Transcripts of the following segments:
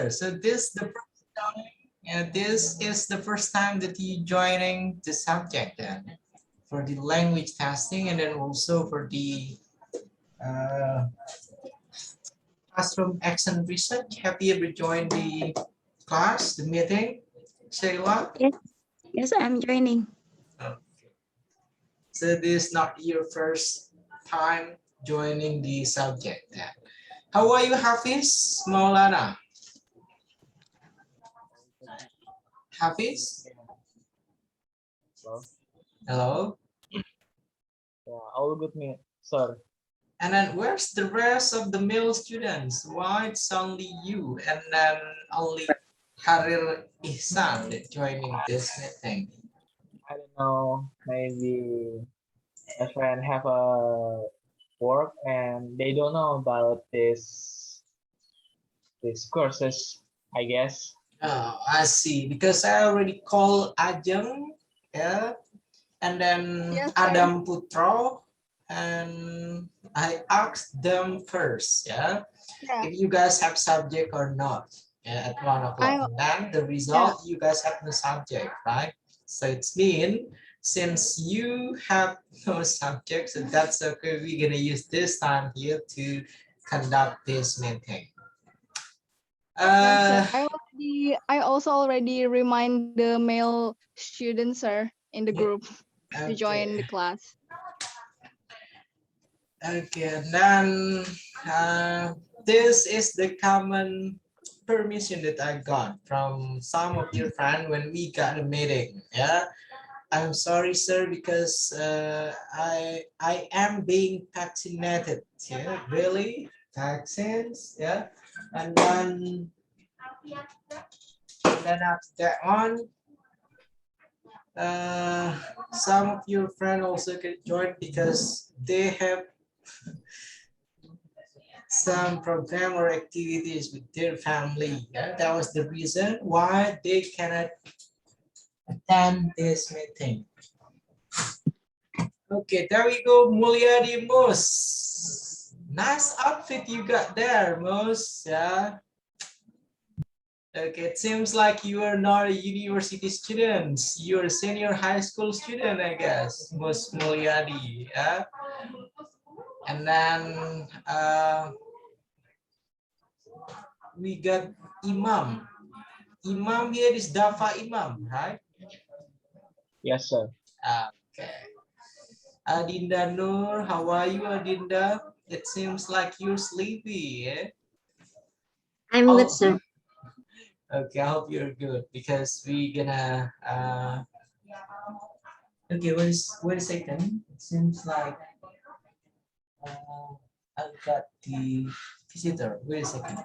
So this the first time, this is the first time that you joining the subject then for the language testing and then also for the uh, classroom action research. Have you ever joined the class, the meeting, Sheila? Yes, yes, I'm joining. Okay. So this is not your first time joining the subject then. How are you, Hafiz Maulana? Hafiz? Hello? Hello? Yeah, all good, me, sir. And then where's the rest of the male students? Why it's only you and then only Harir Ihsan that joining this meeting? I don't know, maybe my friend have a work and they don't know about this courses, I guess. Oh, I see. Because I already called Ajeng, yeah, and then Yes, sir. Adam Putro, and I asked them first, yeah, Yeah, if you guys have subject or not, yeah, at 1 o'clock. I And then the yeah. result, you guys have no subject, right? So it's mean since you have no subject, so that's okay. We're gonna use this time here to conduct this meeting. Yes, sir. Uh, I also already remind the male students, sir, in the yeah, group to okay. join the class. Okay, then this is the common permission that I got from some of your friends when we got a meeting. Yeah, I'm sorry, sir, because I am being vaccinated. Yeah, really, vaccines. Yeah, and then after that one, uh, some of your friends also can join because they have some program or activities with their family. Yeah? That was the reason why they cannot attend this meeting. Okay, there we go, Mulyadi Mus. Nice outfit you got there, Mus. Yeah. Okay, it seems like you are not a university student. You're a senior high school student, I guess, Mus Mulyadi. Yeah. And then we got Imam. Imam here is Dafa Imam, right? Yes, sir. Okay. Adinda Nur, how are you, Adinda? It seems like you're sleepy, eh? I'm good, Oh, sir. okay, I hope you're good because we gonna okay, wait a second. It seems like I've got the visitor. Wait a second.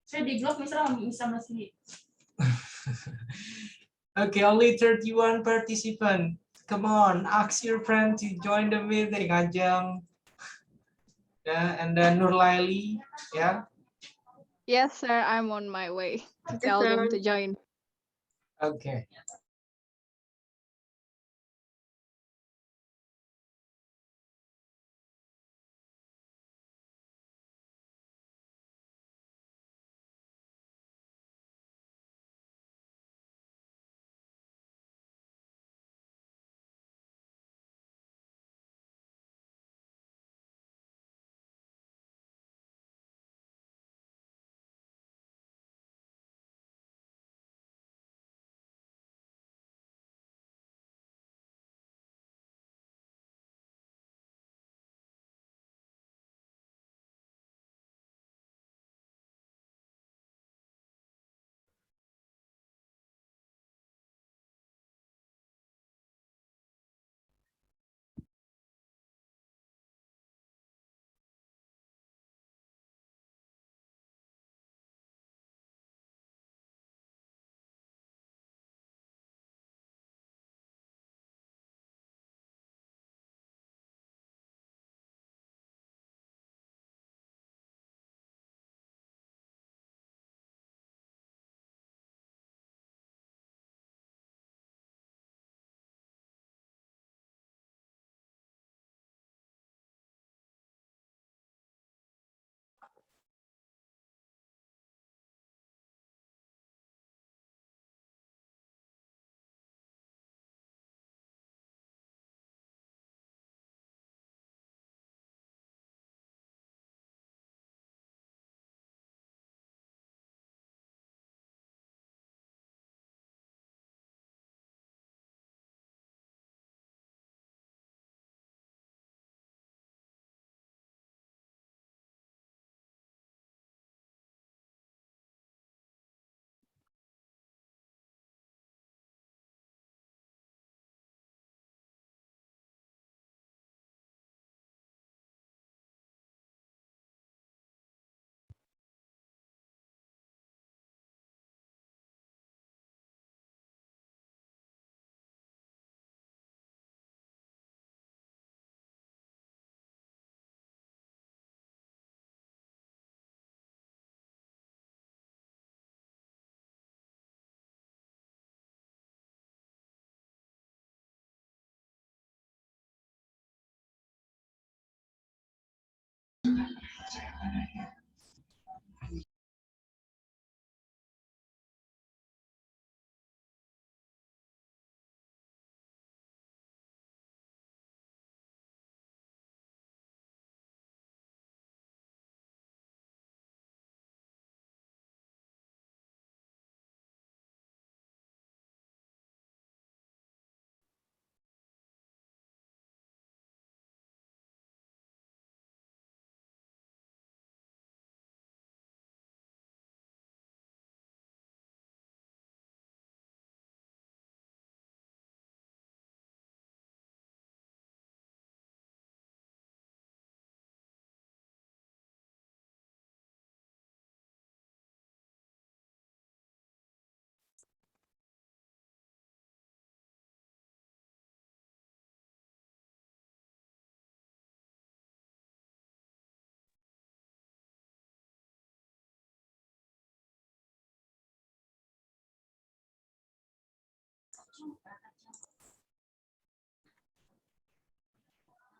Saya di grup misalnya bisa masih. Okay, only 31 participants. Come on, ask your friend to join the meeting, Ajang. Yeah, and then Nurlaili, yeah. Yes, sir. I'm on my way to Yes, tell them sir. to join. Okay.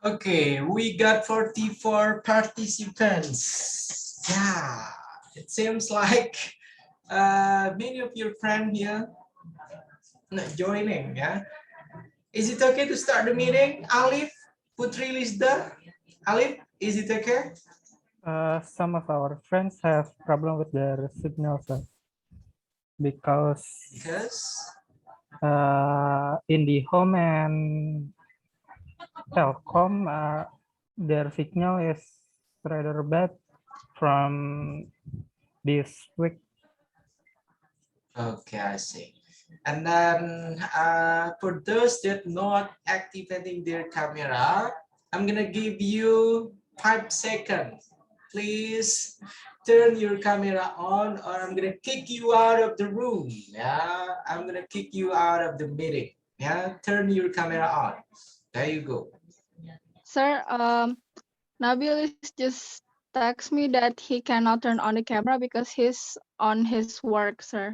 Okay, we got 44 participants. Yeah, it seems like many of your friends here not joining. Yeah, is it okay to start the meeting? Alif, Putri Lisda, Alif, is it okay? Some of our friends have problem with their signal, sir, because in the home and Telcom, their signal is rather bad from this week. Okay, I see. And then for those that not activating their camera, I'm gonna give you 5 seconds please turn your camera on or I'm gonna kick you out of the room. Yeah, I'm gonna kick you out of the meeting. Yeah, turn your camera on. There you go. Sir, Nabil is just text me that he cannot turn on the camera because he's on his work, sir.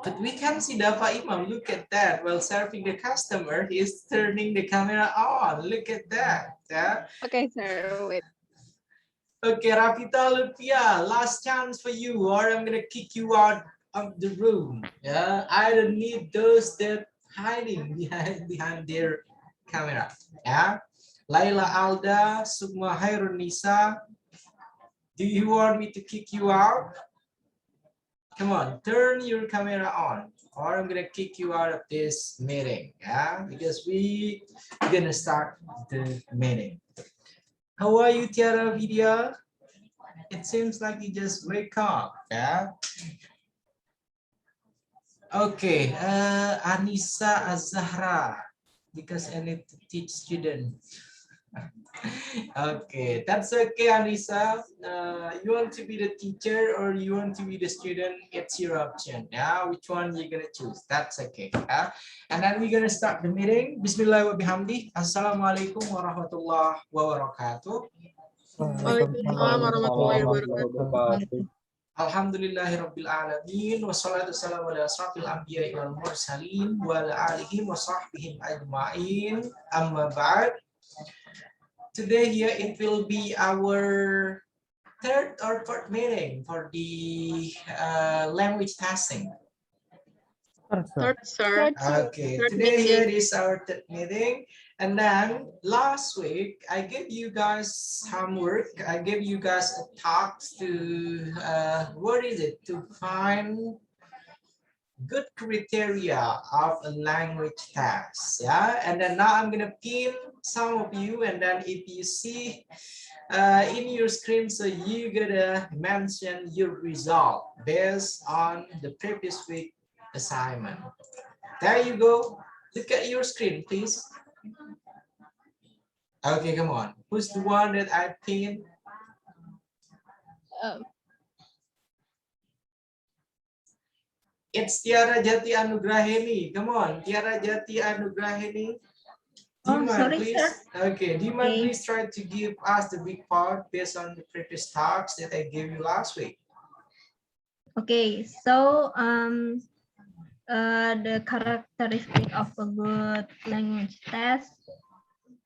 But we can see Dapa Imam. Look at that. While serving the customer, he's turning the camera on. Look at that. Yeah. Okay, sir, wait. Okay, Rafita Lutfia, last chance for you, or I'm gonna kick you out of the room. Yeah, I don't need those that hiding behind their camera. Yeah, Laila Alda, Sukma Hairunisa, do you want me to kick you out? Come on, turn your camera on, or I'm gonna kick you out of this meeting. Yeah, because we gonna start the meeting. How are you, Tiara Vidya? It seems like you just wake up, yeah? Okay, Anissa Azahra, because I need to teach students. Okay, that's okay, Anissa. You want to be the teacher or you want to be the student? It's your option. Yeah, which one you're gonna choose? That's okay. Yeah? And then we're gonna start the meeting. Bismillahirrahmanirrahim. Assalamualaikum warahmatullahi wabarakatuh. Waalaikumsalam warahmatullahi wabarakatuh. wabarakatuh. Alhamdulillahirabbil alamin wassalatu wassalamu ala asrafil anbiya'i wal mursalin wa ala alihi wa sahbihi ajma'in. Amma ba'd. Today here it will be our third or fourth meeting for the language testing. Sir. Sir, Okay, today here is our third meeting. And then last week, I gave you guys homework. I gave you guys a task to, what is it? To find good criteria of a language test. Yeah, and then now I'm gonna pin some of you, and then if you see in your screen, so you gotta mention your result based on the previous week assignment. There you go. Look at your screen, please. Okay, come on. Who's the one that I pinned? It's Tiara Jati Anugraheni. Come on, Tiara Jati Anugraheni. Do you mind, sorry, please? sir. Okay, do you mind Okay. please try to give us the big part based on the previous talks that I gave you last week? Okay, so the characteristic of a good language test,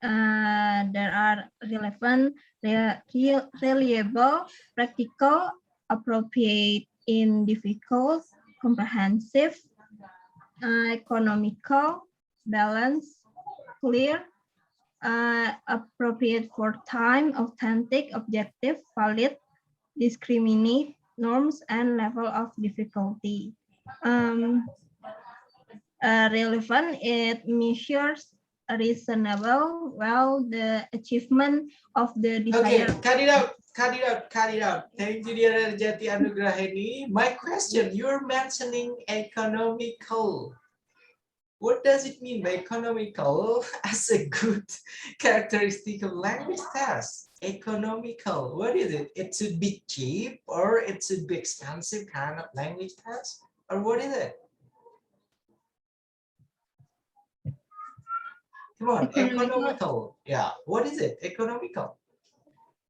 there are relevant, reliable, practical, appropriate in difficult, comprehensive, economical, balanced, clear, appropriate for time, authentic, objective, valid, discriminate, norms, and level of difficulty. Relevant, it measures reasonable, well, the achievement of the Okay, desired. cut it out. Thank you, dear Jati Anugraheni. My question, you're mentioning economical. What does it mean by economical as a good characteristic of language test? Economical, what is it? It should be cheap or it should be expensive kind of language test? Or what is it? Come on, economical. Yeah, what is it? Economical.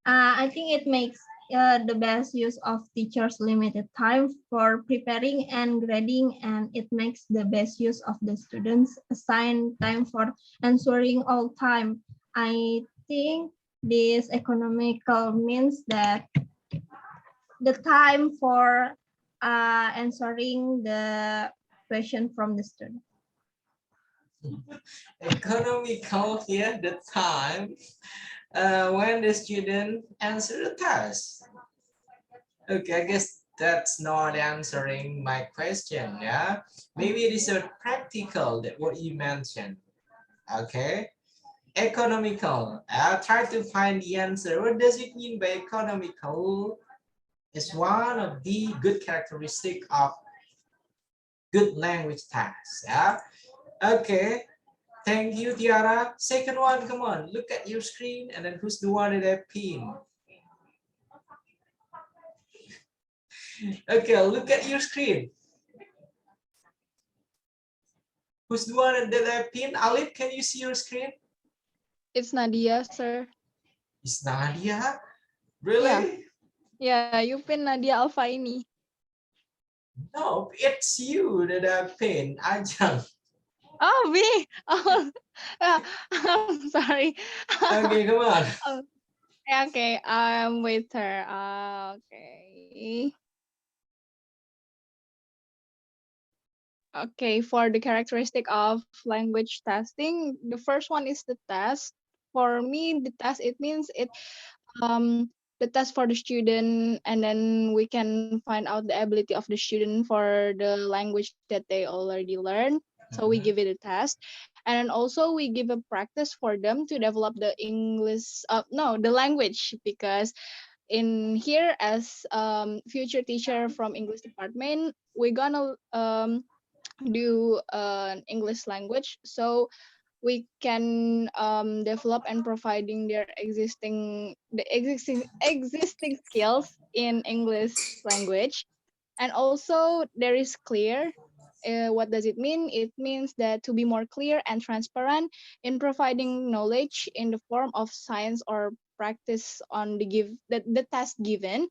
I think it makes the best use of teachers' limited time for preparing and grading, and it makes the best use of the students' assigned time for answering all time. I think this economical means that the time for answering the question from the student. Economical here, the time when the student answer the test. Okay, I guess that's not answering my question. Yeah, maybe it is a practical that what you mentioned. Okay, economical. I'll try to find the answer. What does it mean by economical? It's one of the good characteristic of good language tasks. Yeah. Okay. Thank you, Tiara. Second one, come on, look at your screen, and then who's the one that I pinned? Okay, look at your screen. Who's the one that I pinned? Alif, can you see your screen? It's Nadia, sir. It's Nadia? Really? Yeah, you pin Nadia Alfa ini. No, it's you that I pinned. Ajang. Oh, me. Oh, I'm sorry. Okay, come on. Oh, yeah, okay, I'm with her. Okay. Okay, for the characteristic of language testing, the first one is the test. For me, the test, it means the test for the student, and then we can find out the ability of the student for the language that they already learned. So we give it a test, and then also we give a practice for them to develop the English, no, the language, because in here as future teacher from English department, we're gonna do English language, so we can develop and providing their existing skills in English language. And also there is clear. What does it mean? It means that to be more clear and transparent in providing knowledge in the form of science or practice on the task given.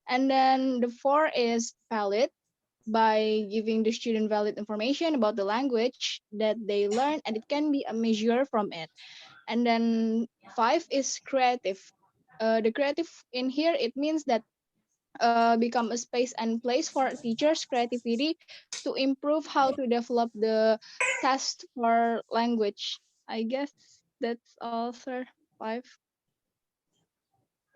And then the four is valid, by giving the student valid information about the language that they learn, and it can be a measure from it. And then five is creative. The creative in here, it means that become a space and place for teachers creativity to improve how to develop the test for language. I guess that's all, sir. Five.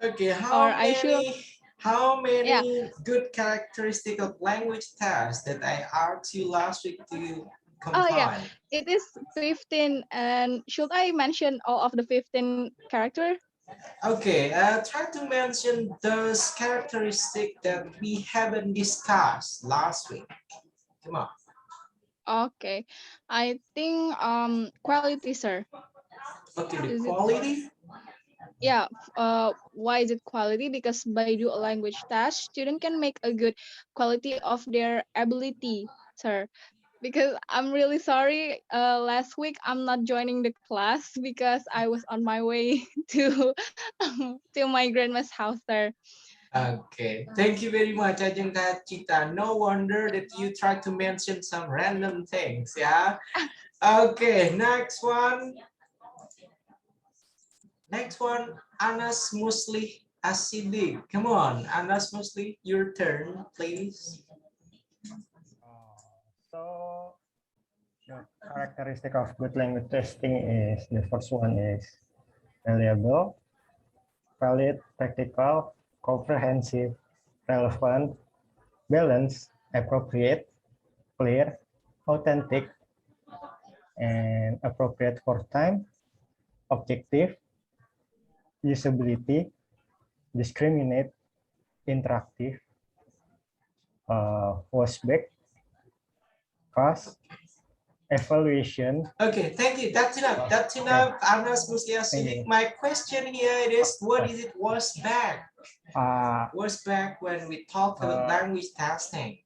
Okay, Or I should, how yeah. many good characteristic of language tests that I asked you last week to Oh yeah, compile? it is 15. And should I mention all of the 15 character? Okay, try to mention those characteristics that we haven't discussed last week. Come on. Okay, I think quality, sir. Okay, the Is it, quality. yeah, why is it quality? Because by do a language test, student can make a good quality of their ability, sir. Because I'm really sorry, last week I'm not joining the class because I was on my way to to my grandma's house, sir. Okay, thank you very much, Ajeng Chita. No wonder that you try to mention some random things, yeah? Okay, next one. Next one, Anas Musli Asidik. Come on, Anas Musli, your turn, please. So the characteristic of good language testing is the first one is reliable, valid, practical, comprehensive, relevant, balanced, appropriate, clear, authentic, and appropriate for time, objective, usability, discriminate, interactive, washback, fast, evaluation. Okay, thank you. That's enough. That's enough, Anas Musli Asidik. My question here is, what is it was back? Was back when we talk about language testing.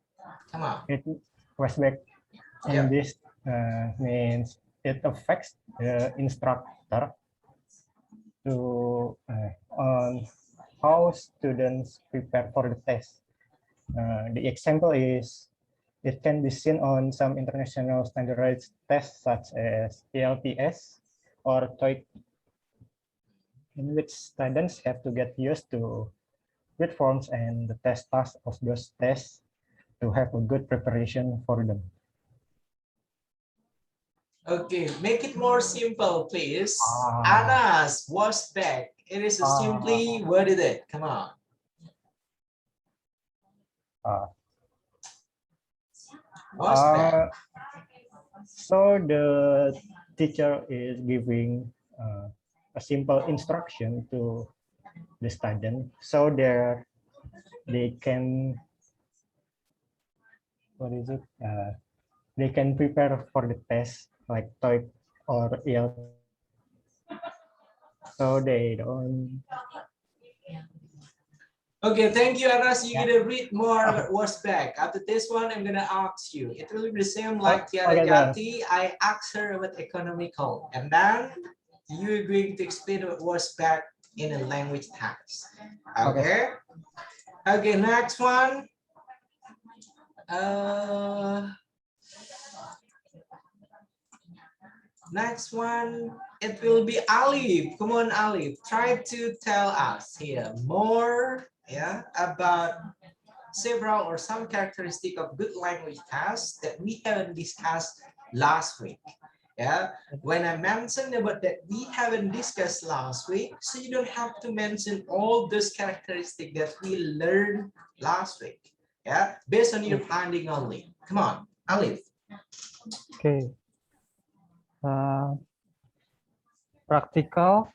Come on. It washback in Yeah. this means it affects the instructor to on how students prepare for the test. The example is it can be seen on some international standardized tests such as ELTS or TOEIC, in which students have to get used to read forms and the test tasks of those tests to have a good preparation for them. Okay, make it more simple, please. Anas was back. It is simply what is it? Come on. Was back. So the teacher is giving a simple instruction to the student so they can they can prepare for the test like TOEIC or EL, so they don't Okay, thank you, Anas. You're Yeah. gonna read more words back. After this one, I'm gonna ask you. It will be the same like Tiara okay, sir. Jati. I asked her about economical, and then you're going to explain what words back in a language task. Okay. Okay. Next one. Next one. It will be Alif. Come on, Alif. Try to tell us here more. Yeah, about several or some characteristic of good language tasks that we haven't discussed last week. Yeah, when I mentioned about that we haven't discussed last week, so you don't have to mention all those characteristics that we learned last week. Yeah, based on your finding only. Come on, Alif. Okay. Practical,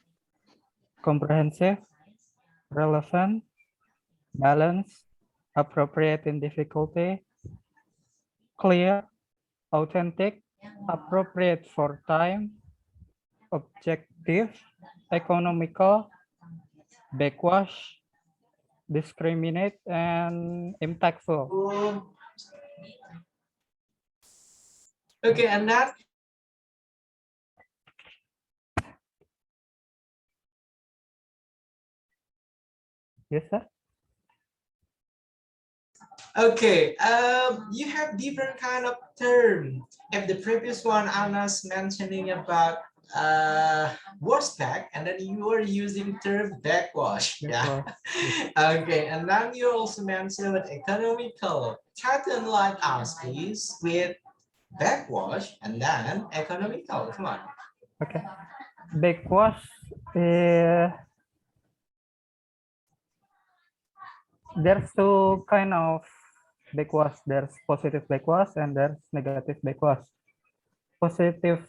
comprehensive, relevant, balanced, appropriate in difficulty, clear, authentic, appropriate for time, objective, economical, backwash, discriminate, and impactful. Okay, and that. Yes, sir. Okay, you have different kind of term. If the previous one Anna's mentioning about wash back, and then you are using term backwash. Yeah. Okay, and then you also mentioned about economical. Try to enlighten us, please, with backwash and then economical. Come on. Okay. Backwash, there's two kind of backwash. There's positive backwash and there's negative backwash. Positive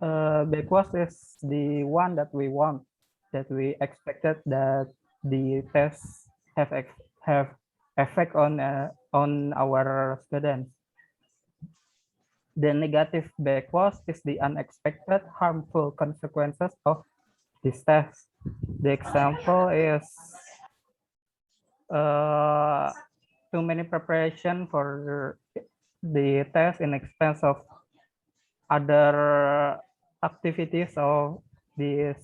backwash is the one that we want, that we expected that the tests have effect on our students. The negative backwash is the unexpected harmful consequences of this test. The example is too many preparation for the test in expense of other activities of this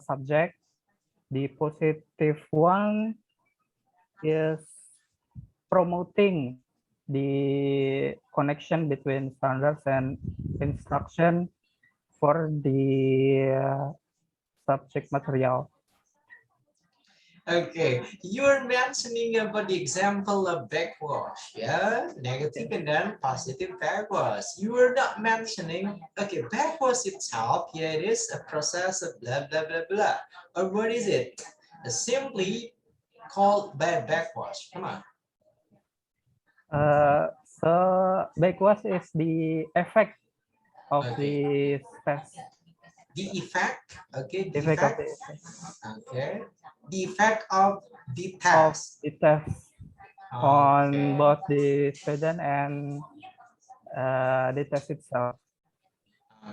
subject. The positive one is promoting the connection between standards and instruction for the subject material. Okay, you're mentioning about the example of backwash, yeah, negative and then positive backwash. You are not mentioning, okay, backwash itself, here it is a process of blah, blah, blah, blah. Or what is it? Simply called by backwash. Come on. So backwash is the effect of Okay. the test. The effect, okay, the Effect of effect, the okay, the effect of the of test. the test on both the student and the test itself.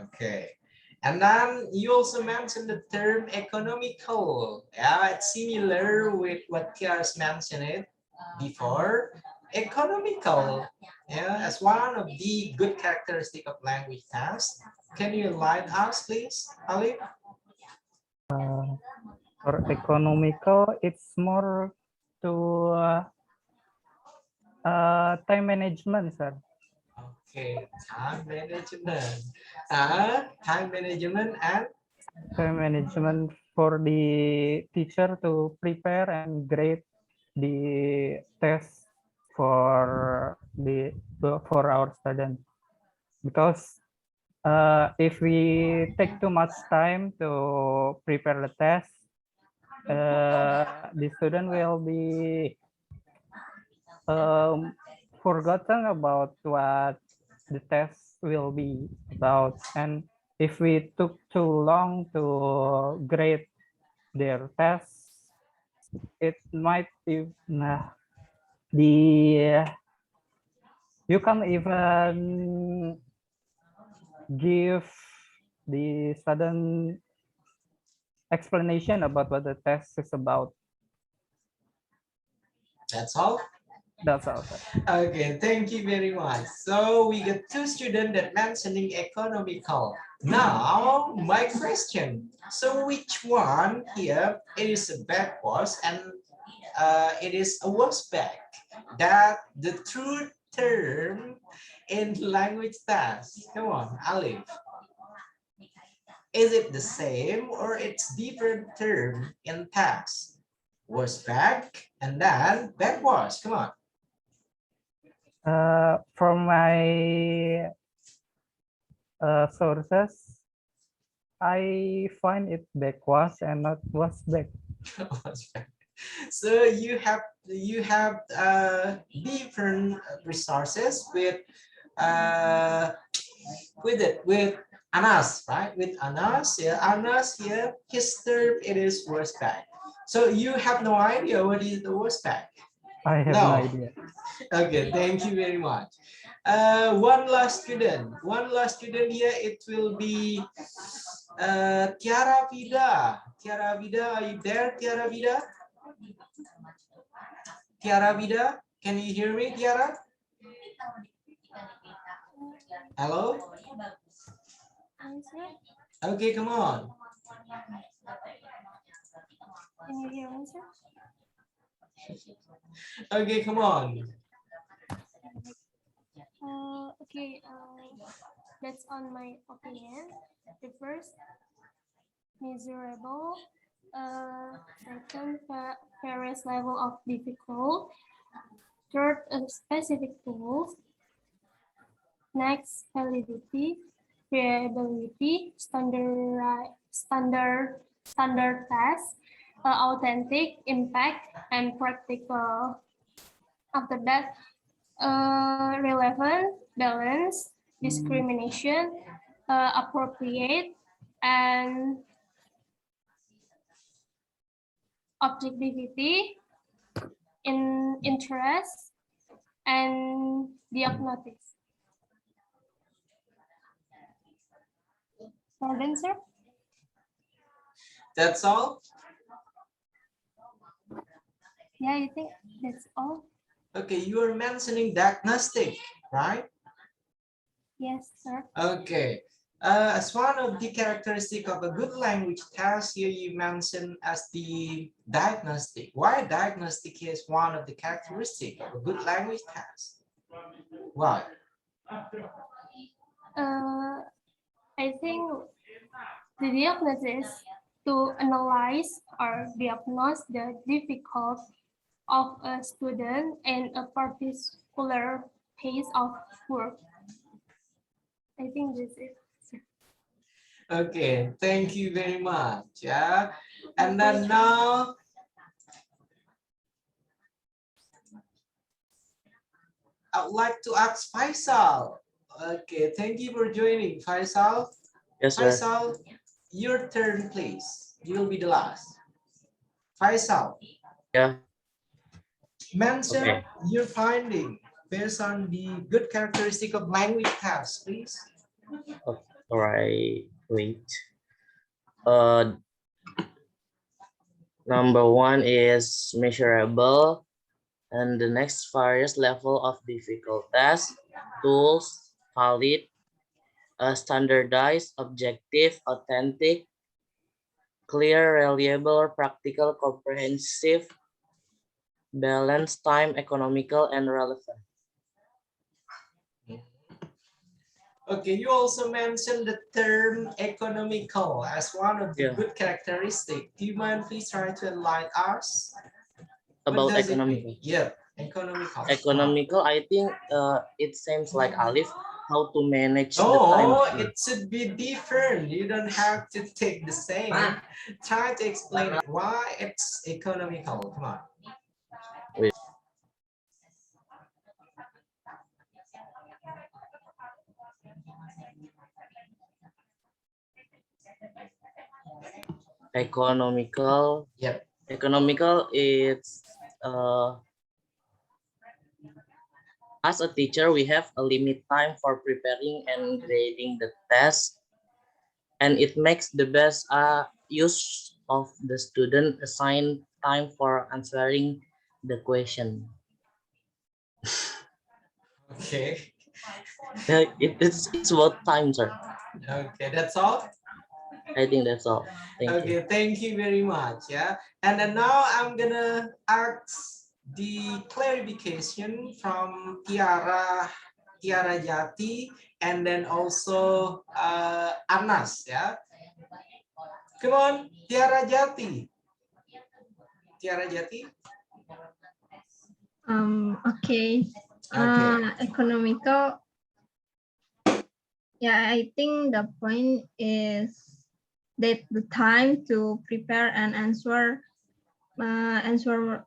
Okay. And then you also mentioned the term economical. Yeah, it's similar with what Kiara's mentioned it before. Economical, yeah, as one of the good characteristic of language tasks. Can you enlighten us, please, Ali? For economical, it's more to time management, sir. Okay, time management. Time management and Time management for the teacher to prepare and grade the test for our student, because if we take too much time to prepare the test, the student will be forgotten about what the test will be about. And if we took too long to grade their tests, it might even you can even give the sudden explanation about what the test is about. That's all. That's all, sir. Okay, thank you very much. So we got two students that mentioning economical. Now, my question. So which one here is a backwards and it is a worse back? That the true term in language test. Come on, Alif. Is it the same or it's different term in text? Worse back and then backwards. Come on. From my sources, I find it backwards and not was back. So you have different resources with with Anas, right? With Anas, yeah, Anas here, his term it is worst back. So you have no idea what is the worst back. I have no idea. Okay, thank you very much. One last student here. It will be Tiara Vida. Tiara Vida, are you there, Tiara Vida? Tiara Vida, can you hear me, Tiara? Hello? Okay, come on. Can you hear me, sir? Okay, come on. Okay, that's on my opinion. The first, miserable. Second, various level of difficult. Third, specific tools. Next, validity, reliability, standard test, authentic, impact, and practical. After that, relevant, balance, discrimination, appropriate, and objectivity, in interest, and diagnostics. Pardon, sir? That's all? Yeah, I think that's all. Okay, you are mentioning diagnostic, right? Yes, sir. Okay. As one of the characteristic of a good language test, here you mentioned as the diagnostic. Why diagnostic is one of the characteristic of a good language test? Why? I think the diagnosis to analyze or diagnose the difficulty of a student in a particular piece of work. I think this is. Okay, thank you very much. Yeah, and then now I would like to ask Faisal. Okay, thank you for joining, Faisal. Yes, sir. Faisal, your turn, please. You'll be the last. Faisal. Yeah. Mention Okay. your finding based on the good characteristic of language tasks, please. All right. Wait. Number one is measurable, and the next various level of difficult test, tools, valid, standardized, objective, authentic, clear, reliable, practical, comprehensive, balanced, time, economical, and relevant. Okay, you also mentioned the term economical as one of the good characteristics. Do you mind please try to enlighten us? About economical. Yeah, economical. Economical, I think it seems like Alif, how to manage the time. Oh, it should be different. You don't have to take the same. Try to explain why it's economical. Come on. Wait. Economical. Yep. Economical is as a teacher, we have a limit time for preparing and grading the test, and it makes the best use of the student assigned time for answering the question. Okay. It's about time, sir. Okay, that's all. I think that's all. Thank Okay, you. thank you very much. Yeah, and then now I'm gonna ask the clarification from Tiara Jati, and then also Anas. Yeah, come on, Tiara Jati. Tiara Jati. Okay. Okay. Economical. Yeah, I think the point is that the time to prepare and answer the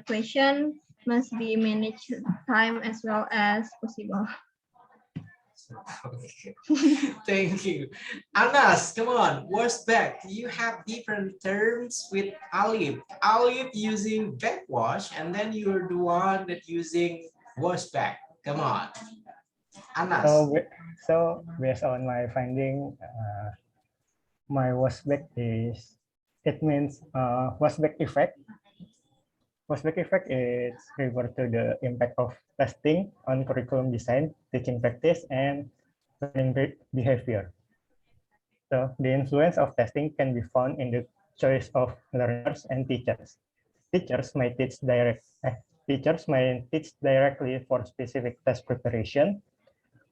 question must be managed time as well as possible. Okay. Thank you. Anas, come on, what's back? You have different terms with Alif. Alif using backwash, and then you're the one that using wash back. Come on. Anas. So based on my finding, my washback is, it means washback effect. Washback effect is refer to the impact of testing on curriculum design, teaching practice, and learning behavior. So the influence of testing can be found in the choice of learners and teachers. Teachers might teach directly for specific test preparation,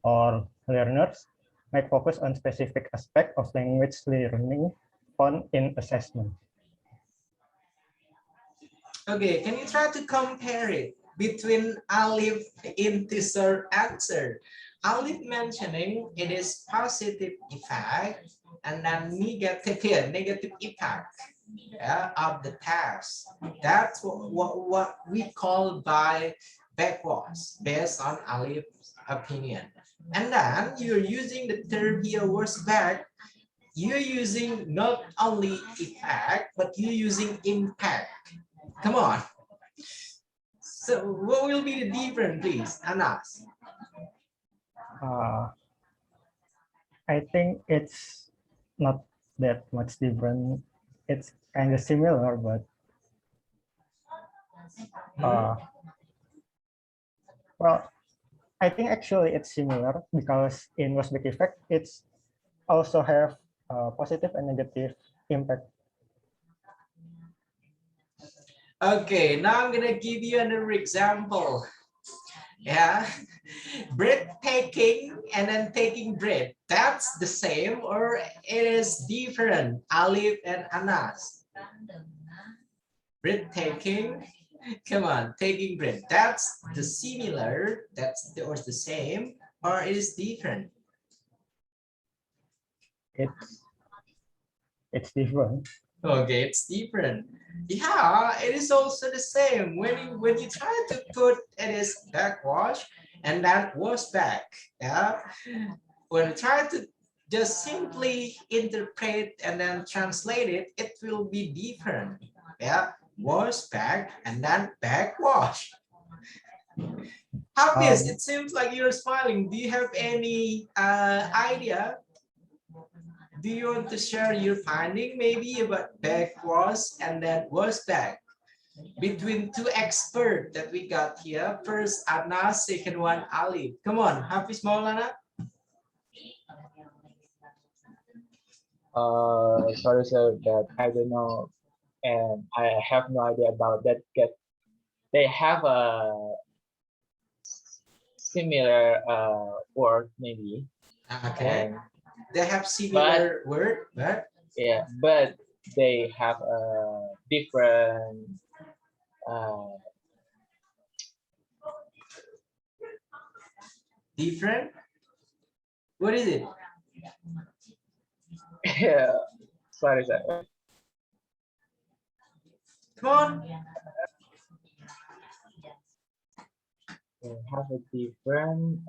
or learners might focus on specific aspect of language learning found in assessment. Okay, can you try to compare it between Alif integer answer? Alif mentioning it is positive effect and then negative impact, yeah, of the task. That's what we call by backwards based on Alif's opinion. And then you're using the term here was back. You're using not only effect, but you're using impact. Come on. So what will be the difference, please, Anas? I think it's not that much different. It's kind of similar, but well, I think actually it's similar because in Westback effect, it's also have positive and negative impact. Okay, now I'm gonna give you another example. Yeah, bread taking and then taking bread. That's the same or it is different, Alif and Anas? Bread taking, come on, taking bread. That's the similar, that's the, or the same, or it is different? It's different. Okay, it's different. Yeah, it is also the same. When you try to put it is backwash and that was back. Yeah. When you try to just simply interpret and then translate it, it will be different. Yeah. Was back and then backwash. Hafiz, it seems like you're smiling. Do you have any idea? Do you want to share your finding maybe about backwash and then was back? Between two experts that we got here. First Anas, second one Ali. Come on, Hafiz Maulana. Sorry, sir, that I don't know, and I have no idea about that. They have a similar word maybe. Okay. They have similar word, but yeah, but they have a different different. What is it? Yeah, sorry, sir. Come on. They have a different.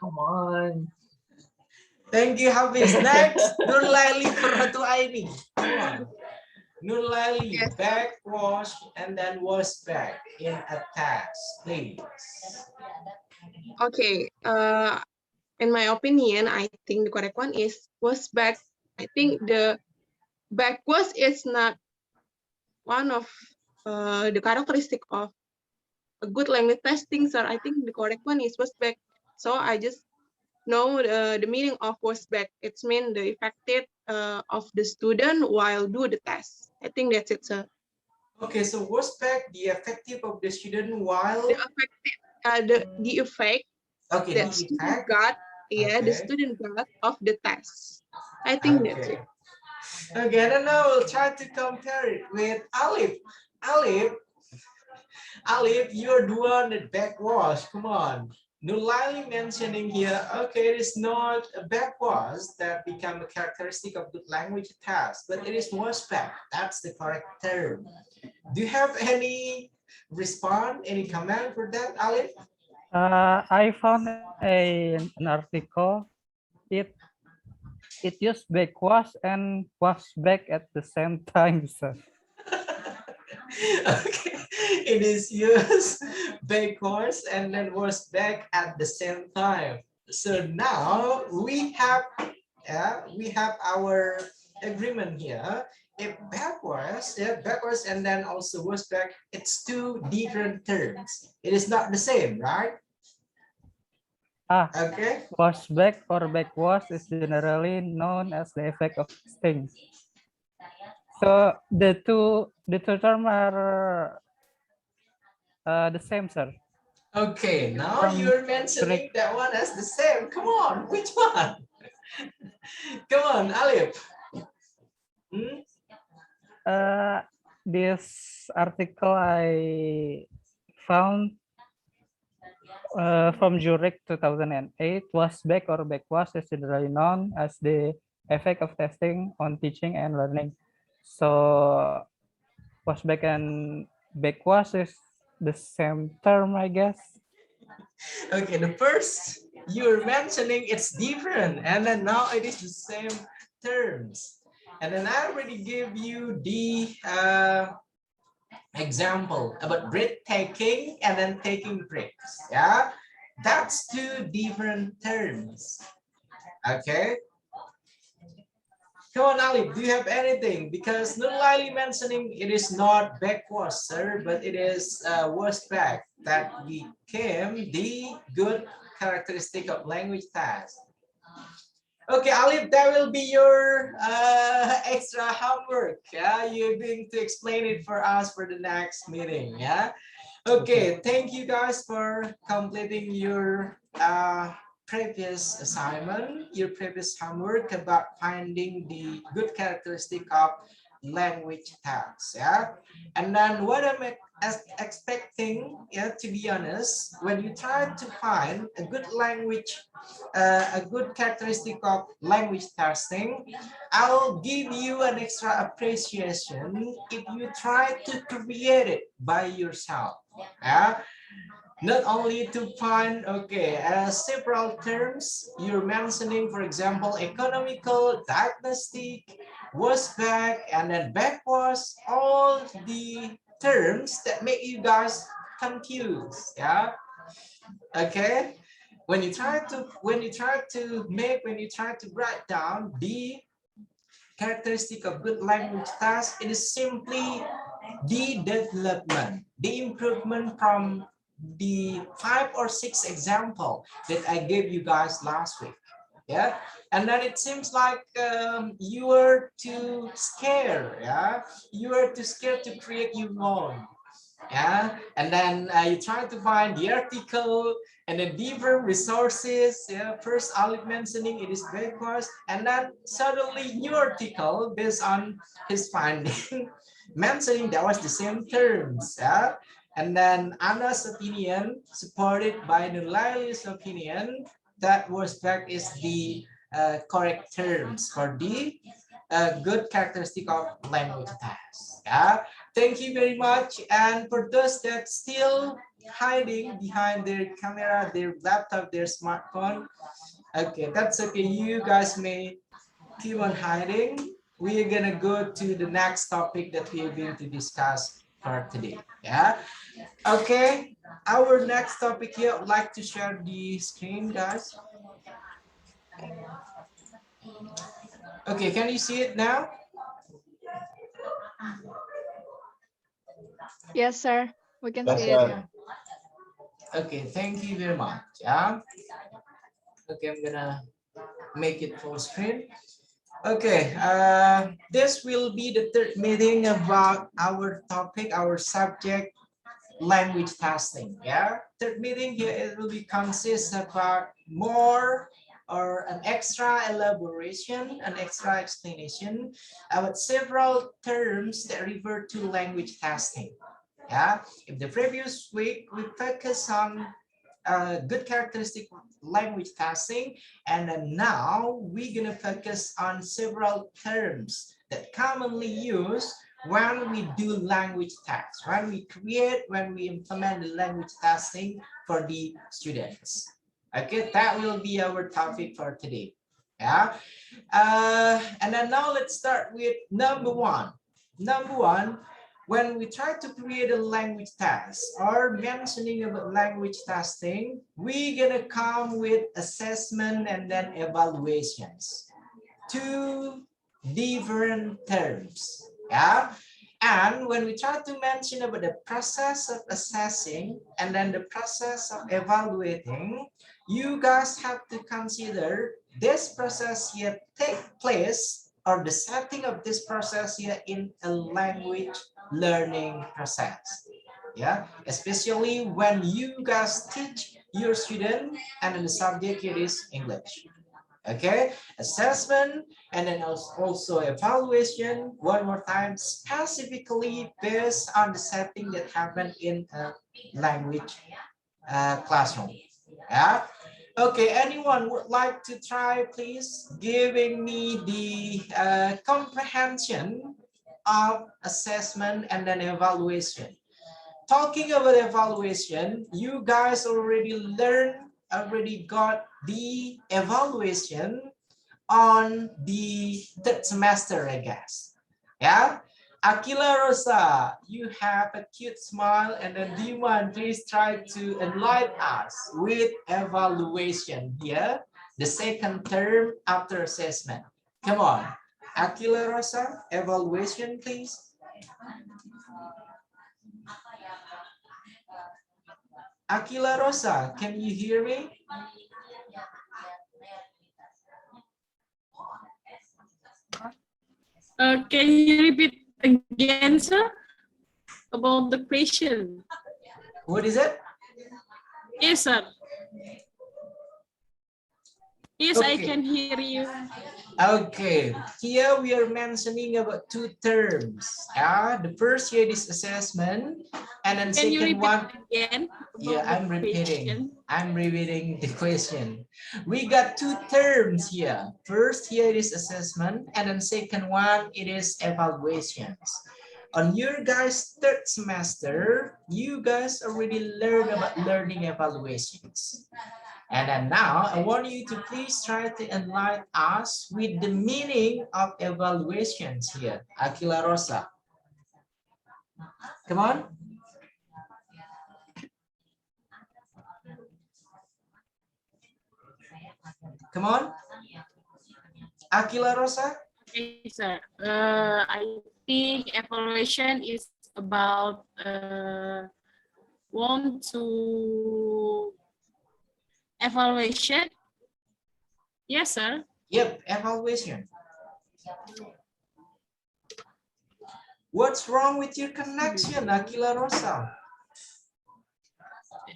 Come on. Thank you, Hafiz. Next, Nurlaili Furhatu Aini. Come on. Nurlaili, backwash and then was back in a task, please. Okay. In my opinion, I think the correct one is was back. I think the backwards is not one of the characteristic of a good language testing, sir. I think the correct one is was back. So I just know the meaning of was back. It's mean the effective of the student while do the test. I think that's it, sir. Okay, so was back the effective of the student while The effective, the effect okay, that the student effect. got, yeah, the Okay. student got of the test. I think that's Okay. it. Okay, I don't know. We'll try to compare it with Alif. Alif, you're the one that backwash. Come on. Nulali mentioning here, okay, it is not a backwash that become a characteristic of good language task, but it is was back. That's the correct term. Do you have any response, any comment for that, Alif? I found an article. It it used backwash and was back at the same time, sir. Okay, it is used backwards and then was back at the same time. So now we have our agreement here. If backwards, backwards and then also was back, it's two different terms. It is not the same, right? Okay. Was back or backwash is generally known as the effect of testing. So the two terms are the same, sir. Okay, now you're mentioning that one as the same. Come on, which one? Come on, Alif. This article I found from Zurich 2008, was back or backwash is generally known as the effect of testing on teaching and learning. So was back and backwash is the same term, I guess. Okay, the first you're mentioning it's different, and then now it is the same terms. And then I already give you the example about break taking and then taking breaks. Yeah, that's two different terms. Okay. Come on, Ali, do you have anything? Because Nurlaili mentioning it is not backwards, sir, but it is was back that became the good characteristic of language task. Okay, Alif, that will be your extra homework. Yeah, you're going to explain it for us for the next meeting. Yeah. Okay, thank you guys for completing your previous assignment, your previous homework about finding the good characteristic of language tags. Yeah, and then what I'm expecting, yeah, to be honest, when you try to find a good language, a good characteristic of language testing, I'll give you an extra appreciation if you try to create it by yourself. Yeah, not only to find, okay, several terms you're mentioning, for example, economical, diagnostic, was back, and then backwards, all the terms that make you guys confused. Yeah, okay, when you try to write down the characteristic of good language task, it is simply the development, the improvement from the 5 or 6 example that I gave you guys last week. Yeah, and then it seems like you were too scared. Yeah, you were too scared to create your own. Yeah, and then you try to find the article and then different resources. Yeah, first Alip mentioning it is backwards, and then suddenly new article based on his finding mentioning that was the same terms. Yeah, and then Anna's opinion supported by Nulaili's opinion that was back is the correct terms for the good characteristic of language task. Yeah, thank you very much. And for those that still hiding behind their camera, their laptop, their smartphone, okay, that's okay. You guys may keep on hiding. We're gonna go to the next topic that we are going to discuss for today. Yeah. Okay. Our next topic here, I'd like to share the screen, guys. Okay, can you see it now? Yes, sir. We can Yes, see it. sir. Okay, thank you very much. Yeah. Okay, I'm gonna make it full screen. Okay, this will be the third meeting about our topic, our subject, language testing. Yeah, third meeting here, it will be consists about more or an extra elaboration, an extra explanation about several terms that refer to language testing. Yeah, in the previous week we focus on good characteristic of language testing, and then now we're gonna focus on several terms that commonly used when we do language tests, when we implement the language testing for the students. Okay, that will be our topic for today. Yeah, and then now let's start with number one. Number one, when we try to create a language test or mentioning about language testing, we're gonna come with assessment and then evaluations. Two different terms. Yeah. And when we try to mention about the process of assessing and then the process of evaluating, you guys have to consider this process here take place, or the setting of this process here, in a language learning process. Yeah, especially when you guys teach your student and the subject here is English. Okay, assessment and then also evaluation, one more time, specifically based on the setting that happened in a language classroom. Yeah. Okay, anyone would like to try, please, giving me the comprehension of assessment and then evaluation. Talking about evaluation, you guys already got the evaluation on the third semester, I guess. Yeah. Aquila Rosa, you have a cute smile, and then Diman, please try to enlighten us with evaluation here, the second term after assessment. Come on, Aquila Rosa, evaluation, please. Aquila Rosa, can you hear me? Can you repeat again, sir, about the question? What is it? Yes, sir. Yes, I Okay. can hear you. Okay, here we are mentioning about two terms. The first here is assessment, and then Can you second repeat one. again? Yeah, I'm repeating. Question? I'm repeating the question. We got two terms here. First here is assessment, and then second one it is evaluations. On your guys' third semester, you guys already learned about learning evaluations. And then now I want you to please try to enlighten us with the meaning of evaluations here. Aquila Rosa. Come on. Come on. Aquila Rosa. Okay, sir. I think evaluation is about want to evaluation. Yes, sir. Yep, evaluation. What's wrong with your connection, Aquila Rosa?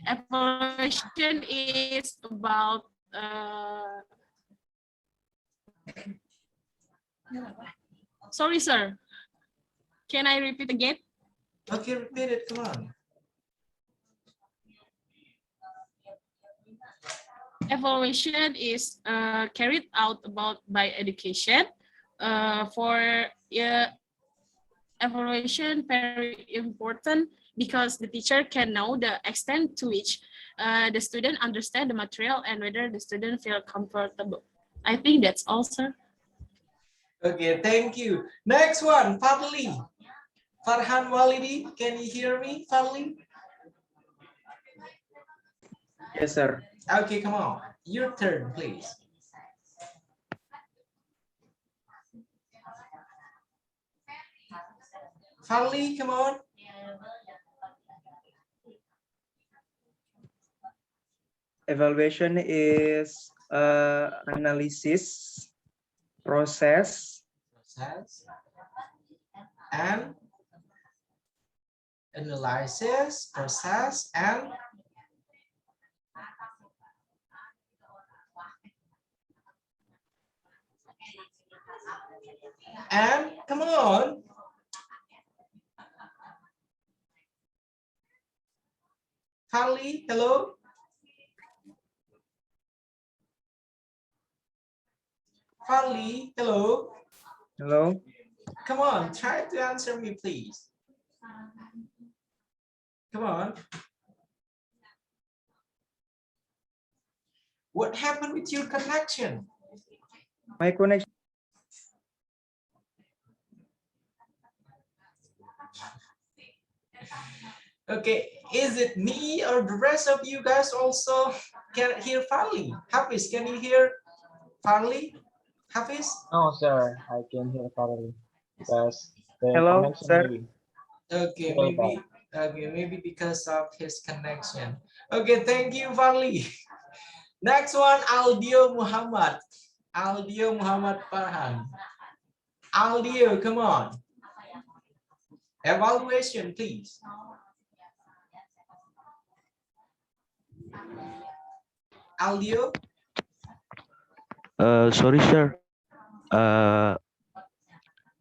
Evaluation is about sorry, sir. Can I repeat again? Okay, repeat it. Come on. Evaluation is carried out by education. For evaluation, very important because the teacher can know the extent to which the student understand the material and whether the student feel comfortable. I think that's all, sir. Okay, thank you. Next one, Fadli. Farhan Walidi, can you hear me, Fadli? Yes, sir. Okay, come on. Your turn, please. Farley, come on. Evaluation is analysis, process, And analysis, process, and come on. Farley, hello. Farley, hello. hello. Come on, try to answer me, please. Come on. What happened with your connection? My connection. Okay, is it me or the rest of you guys also can hear Farley? Hafiz, can you hear Farley? Hafiz? No, sir, I can hear thoroughly because the Hello, connection sir. maybe Okay, very bad. maybe because of his connection. Okay, thank you, Farley. Next one, Aldio Muhammad. Aldio Muhammad Farhan. Aldio, come on. Evaluation, please. Aldio. Sorry, sir.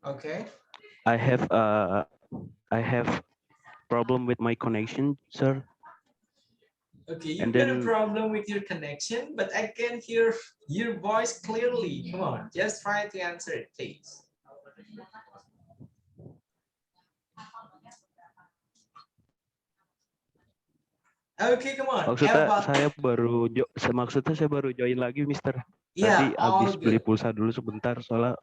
Okay. I have problem with my connection, sir. Okay, you And got a then problem with your connection, but I can hear your voice clearly. Come on, just try to answer it, please. Okay, come on. maksudnya saya baru join lagi, Mister. Yeah, Tadi all habis beli good. pulsa dulu sebentar soalnya.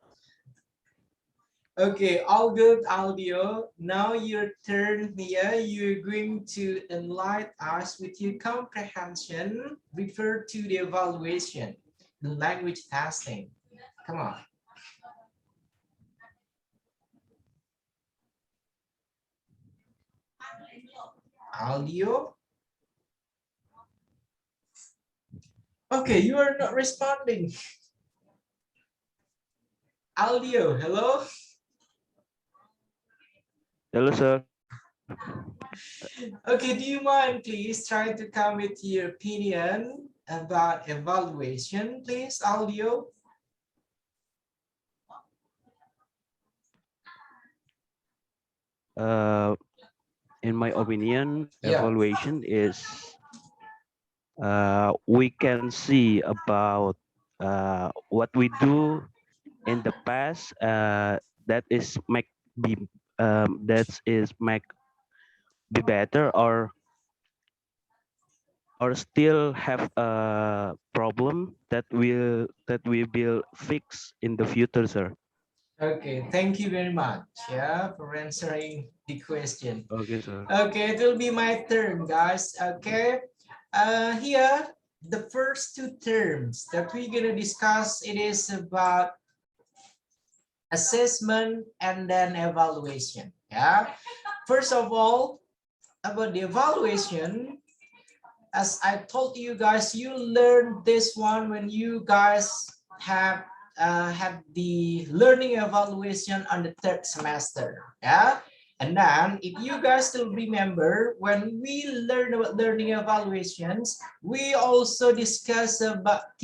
Okay, all good, Audio. Now your turn here. You're going to enlighten us with your comprehension. Refer to the evaluation, the language testing. Come on. Audio. Okay, you are not responding. Audio, hello? Hello, sir. Okay, do you mind please try to come with your opinion about evaluation, please, Audio? In my opinion, Yeah. evaluation is we can see about what we do in the past. That is make be be better or still have a problem that we will fix in the future, sir. Okay, thank you very much, yeah, for answering the question. Okay, sir. Okay, it will be my turn, guys. Okay, here the first two terms that we're gonna discuss, it is about assessment and then evaluation. Yeah, first of all, about the evaluation, as I told you guys, you learned this one when you guys have the learning evaluation on the third semester. Yeah, and then if you guys still remember, when we learn about learning evaluations, we also discuss about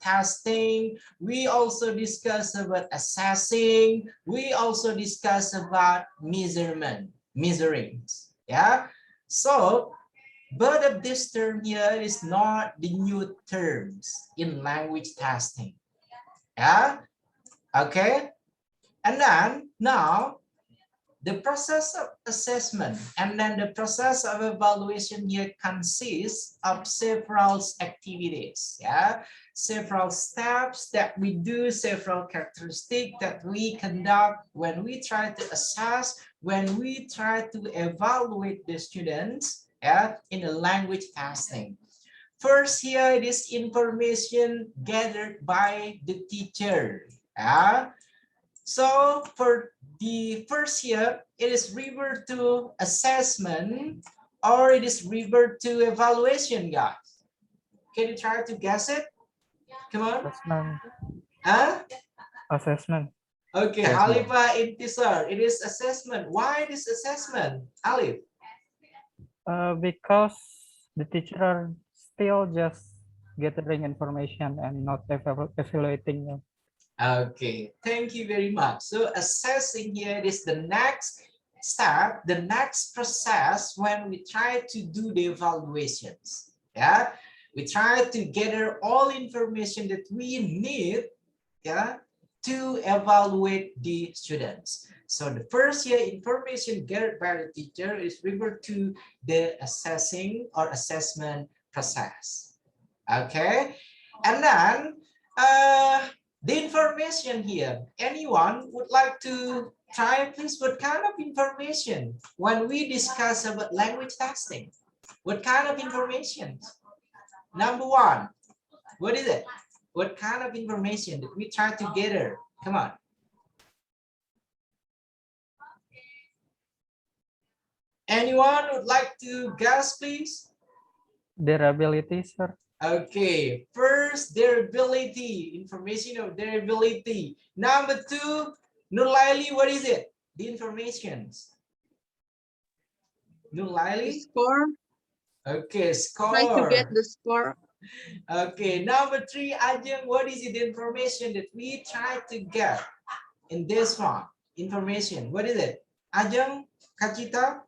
testing, we also discuss about assessing, we also discuss about measuring. Yeah, so but of this term here is not the new terms in language testing. Yeah, okay. And then now the process of assessment and then the process of evaluation here consists of several activities. Yeah, several steps that we do, several characteristics that we conduct when we try to assess, when we try to evaluate the students, yeah, in a language testing. First, here it is information gathered by the teacher. Yeah. So for the first year, it is revert to assessment or it is revert to evaluation, guys. Can you try to guess it? Come on. Assessment. Huh? Assessment. Okay, Assessment. Halifa Intisar, it is assessment. Why this assessment, Alif? Because the teacher are still just gathering information and not evaluating them. Okay, thank you very much. So assessing here is the next step, the next process when we try to do the evaluations. Yeah, we try to gather all information that we need, yeah, to evaluate the students. So the first year information gathered by the teacher is referred to the assessing or assessment process. Okay, and then the information here, anyone would like to try, please? What kind of information when we discuss about language testing? What kind of information? Number one, what is it? What kind of information that we try to gather? Come on. Anyone would like to guess, please? Their abilities, sir. Okay, first, their ability, information of their ability. Number two, Nurlaili, what is it? The informations. Nurlaili? Score. Okay, Try to get score. the score. Okay, number three, Ajeng, what is it, the information that we try to get in this one? Information, what is it? Ajeng, Kachita?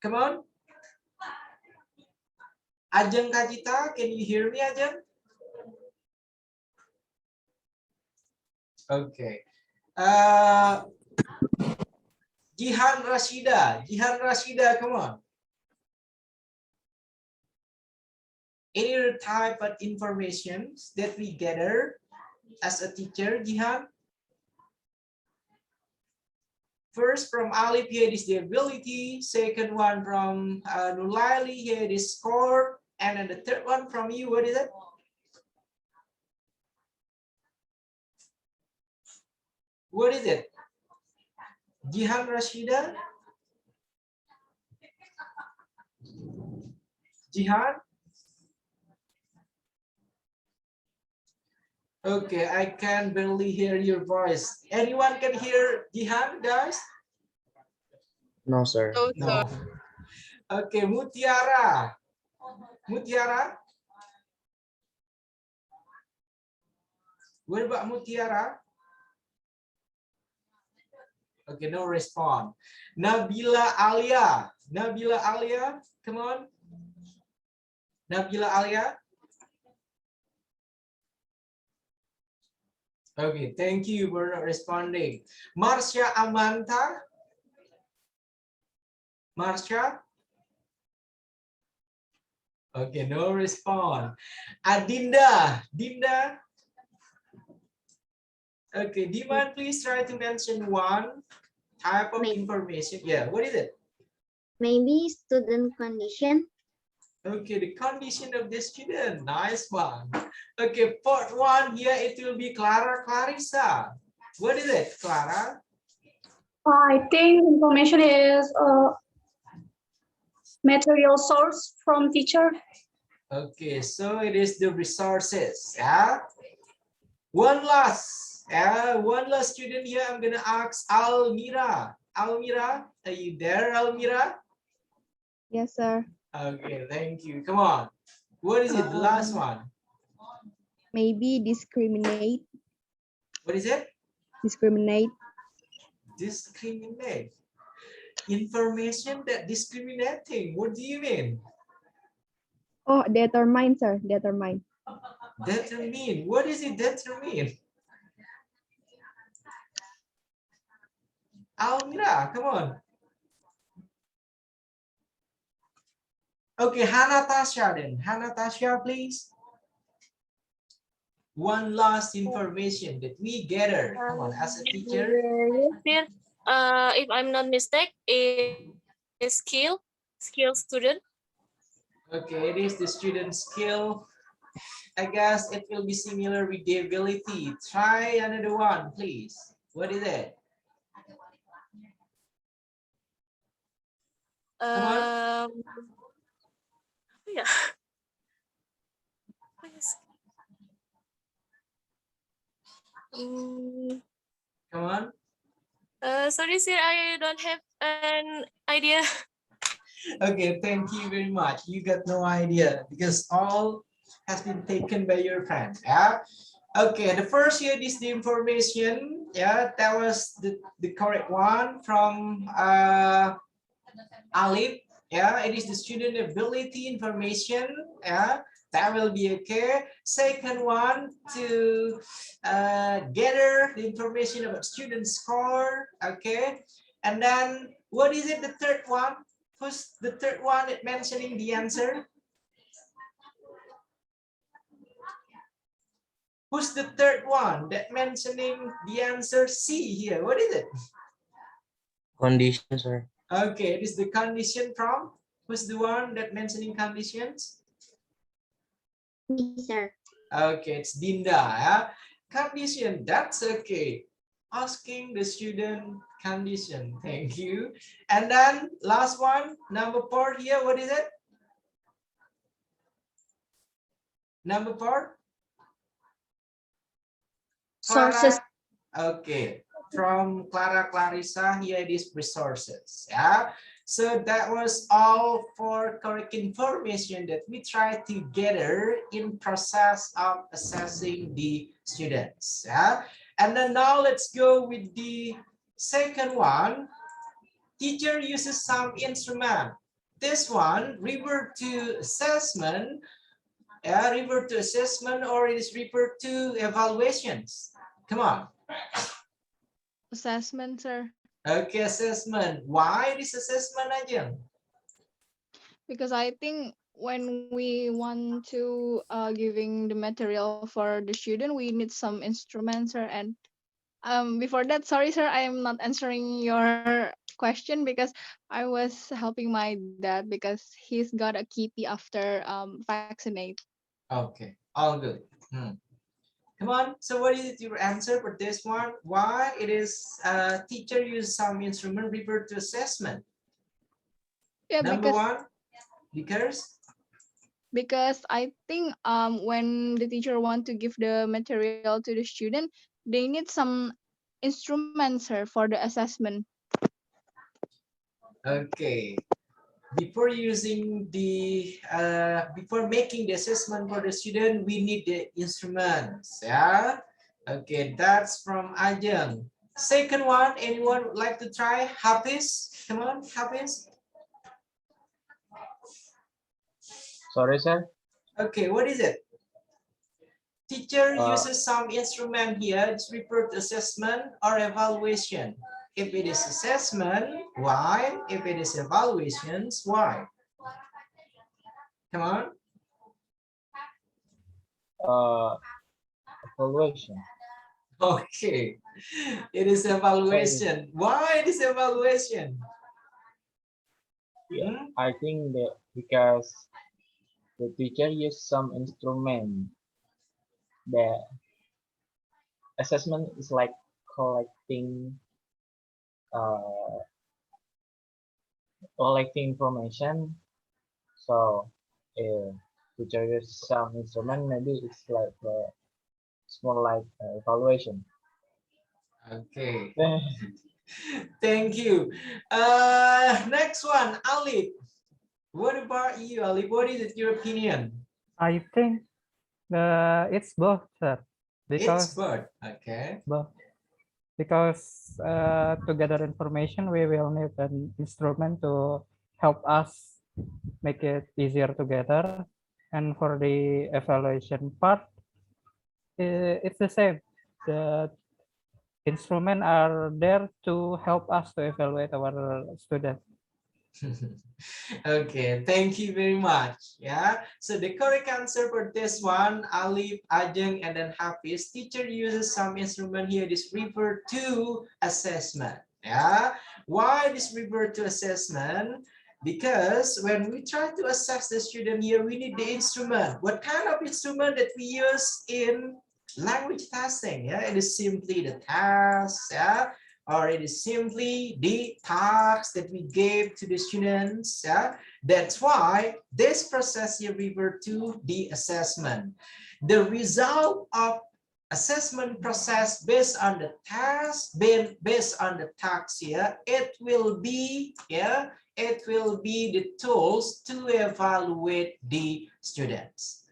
Come on. Ajeng Kachita, can you hear me, Ajeng? Okay. Jihan Rashida, come on. Any other type of information that we gather as a teacher, Jihan? First from Alif, here is the ability. Second one from Nulaili, here is score. And then the third one from you, what is it? What is it? Jihan Rashida? Jihan? Okay, I can barely hear your voice. Anyone can hear Jihan, guys? No, sir. No. Okay, Mutiara. Mutiara? What about Mutiara? Okay, no response. Nabila Alia. Nabila Alia, come on. Nabila Alia. Okay, thank you for responding. Marsha Amanta. Marsha. Okay, no response. Adinda. Dinda. Okay, Diman, please try to mention one type of information. Yeah, what is it? Maybe student condition. Okay, the condition of the student. Nice one. Okay, fourth one here, it will be Clarissa. What is it, Clara? I think information is material source from teacher. Okay, so it is the resources. Yeah. One last student here. I'm gonna ask Almira. Almira, are you there, Almira? Yes, sir. Okay, thank you. Come on. What is it? The last one. Maybe discriminate. What is it? Discriminate. Discriminate. Information that discriminating. What do you mean? Oh, determine, sir. Determine. Determine. What is it determine? Almira, come on. Okay, Hannah Tasha then. Hannah Tasha, please. One last information that we gather. Come on, as a teacher. If I'm not mistaken, is skill student. Okay, it is the student skill. I guess it will be similar with the ability. Try another one, please. What is it? Come on. Apa ya? Apa ya? Come on. Sorry, sir, I don't have an idea. Okay, thank you very much. You got no idea because all has been taken by your friend. Yeah. Okay, the first here is the information. Yeah, that was the correct one from Alip. Yeah, it is the student ability information. Yeah, that will be okay. Second one to gather the information about student score. Okay, and then what is it? The third one. Who's the third one mentioning the answer? Who's the third one that mentioning the answer C here? What is it? Condition, sir. Okay, it is the condition from, who's the one that mentioning conditions? Me, sir. Okay, it's Dinda. Yeah? Condition, that's okay. Asking the student condition. Thank you. And then last one, number 4 here. What is it? Number 4? Sources. Okay, from Clara Clarissa, here it is resources. Yeah, so that was all for correct information that we try to gather in process of assessing the students. Yeah, and then now let's go with the second one. Teacher uses some instrument. This one refer to assessment. Yeah, refer to assessment, or it is referred to evaluations. Come on. Assessment, sir. Okay, assessment. Why this assessment, Ajeng? Because I think when we want to giving the material for the student, we need some instruments, sir. And before that, sorry, sir, I am not answering your question because I was helping my dad because he's got a kippy after vaccinate. Okay, all good. Come on. So what is your answer for this one? Why it is teacher use some instrument refer to assessment? Yeah, Number one, because I think when the teacher want to give the material to the student, they need some instruments, sir, for the assessment. Okay. Before using the before making the assessment for the student, we need the instruments. Yeah. Okay, that's from Ajeng. Second one, anyone would like to try? Hafiz, come on, Hafiz. Sorry, sir. Okay, what is it? Teacher uses some instrument here. It's referred to assessment or evaluation. If it is assessment, why? If it is evaluations, why? Come on. Evaluation. Okay, it is evaluation. Why it is evaluation? Yeah, I think that because the teacher use some instrument. The assessment is like collecting information. So if teacher use some instrument, maybe it's like it's more like evaluation. Okay. Thank you. Next one, Ali. What about you, Ali? What is your opinion? I think it's both, sir. Because it's both. Okay. Both. Because to gather information, we will need an instrument to help us make it easier to gather. And for the evaluation part, it's the same. The instruments are there to help us to evaluate our students. Okay, thank you very much. Yeah, so the correct answer for this one, Alif, Ajeng, and then Hafiz, teacher uses some instrument here. This refer to assessment. Yeah, why this refer to assessment? Because when we try to assess the student here, we need the instrument. What kind of instrument that we use in language testing? Yeah, it is simply the task, yeah, or it is simply the tasks that we gave to the students. Yeah, that's why this process here refer to the assessment. The result of assessment process based on the task, based on the tasks here, it will be, yeah, it will be the tools to evaluate the students.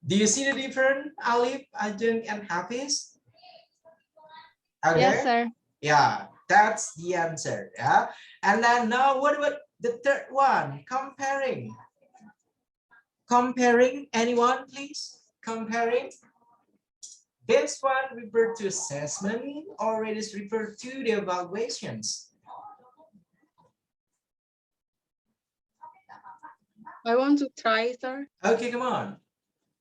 Do you see the difference, Alif, Ajeng, and Hafiz? Okay. Yes, sir. Yeah, that's the answer. Yeah. And then now what about the third one? Comparing. Comparing, anyone, please? Comparing. This one referred to assessment, or it is referred to the evaluations. I want to try, sir. Okay, come on.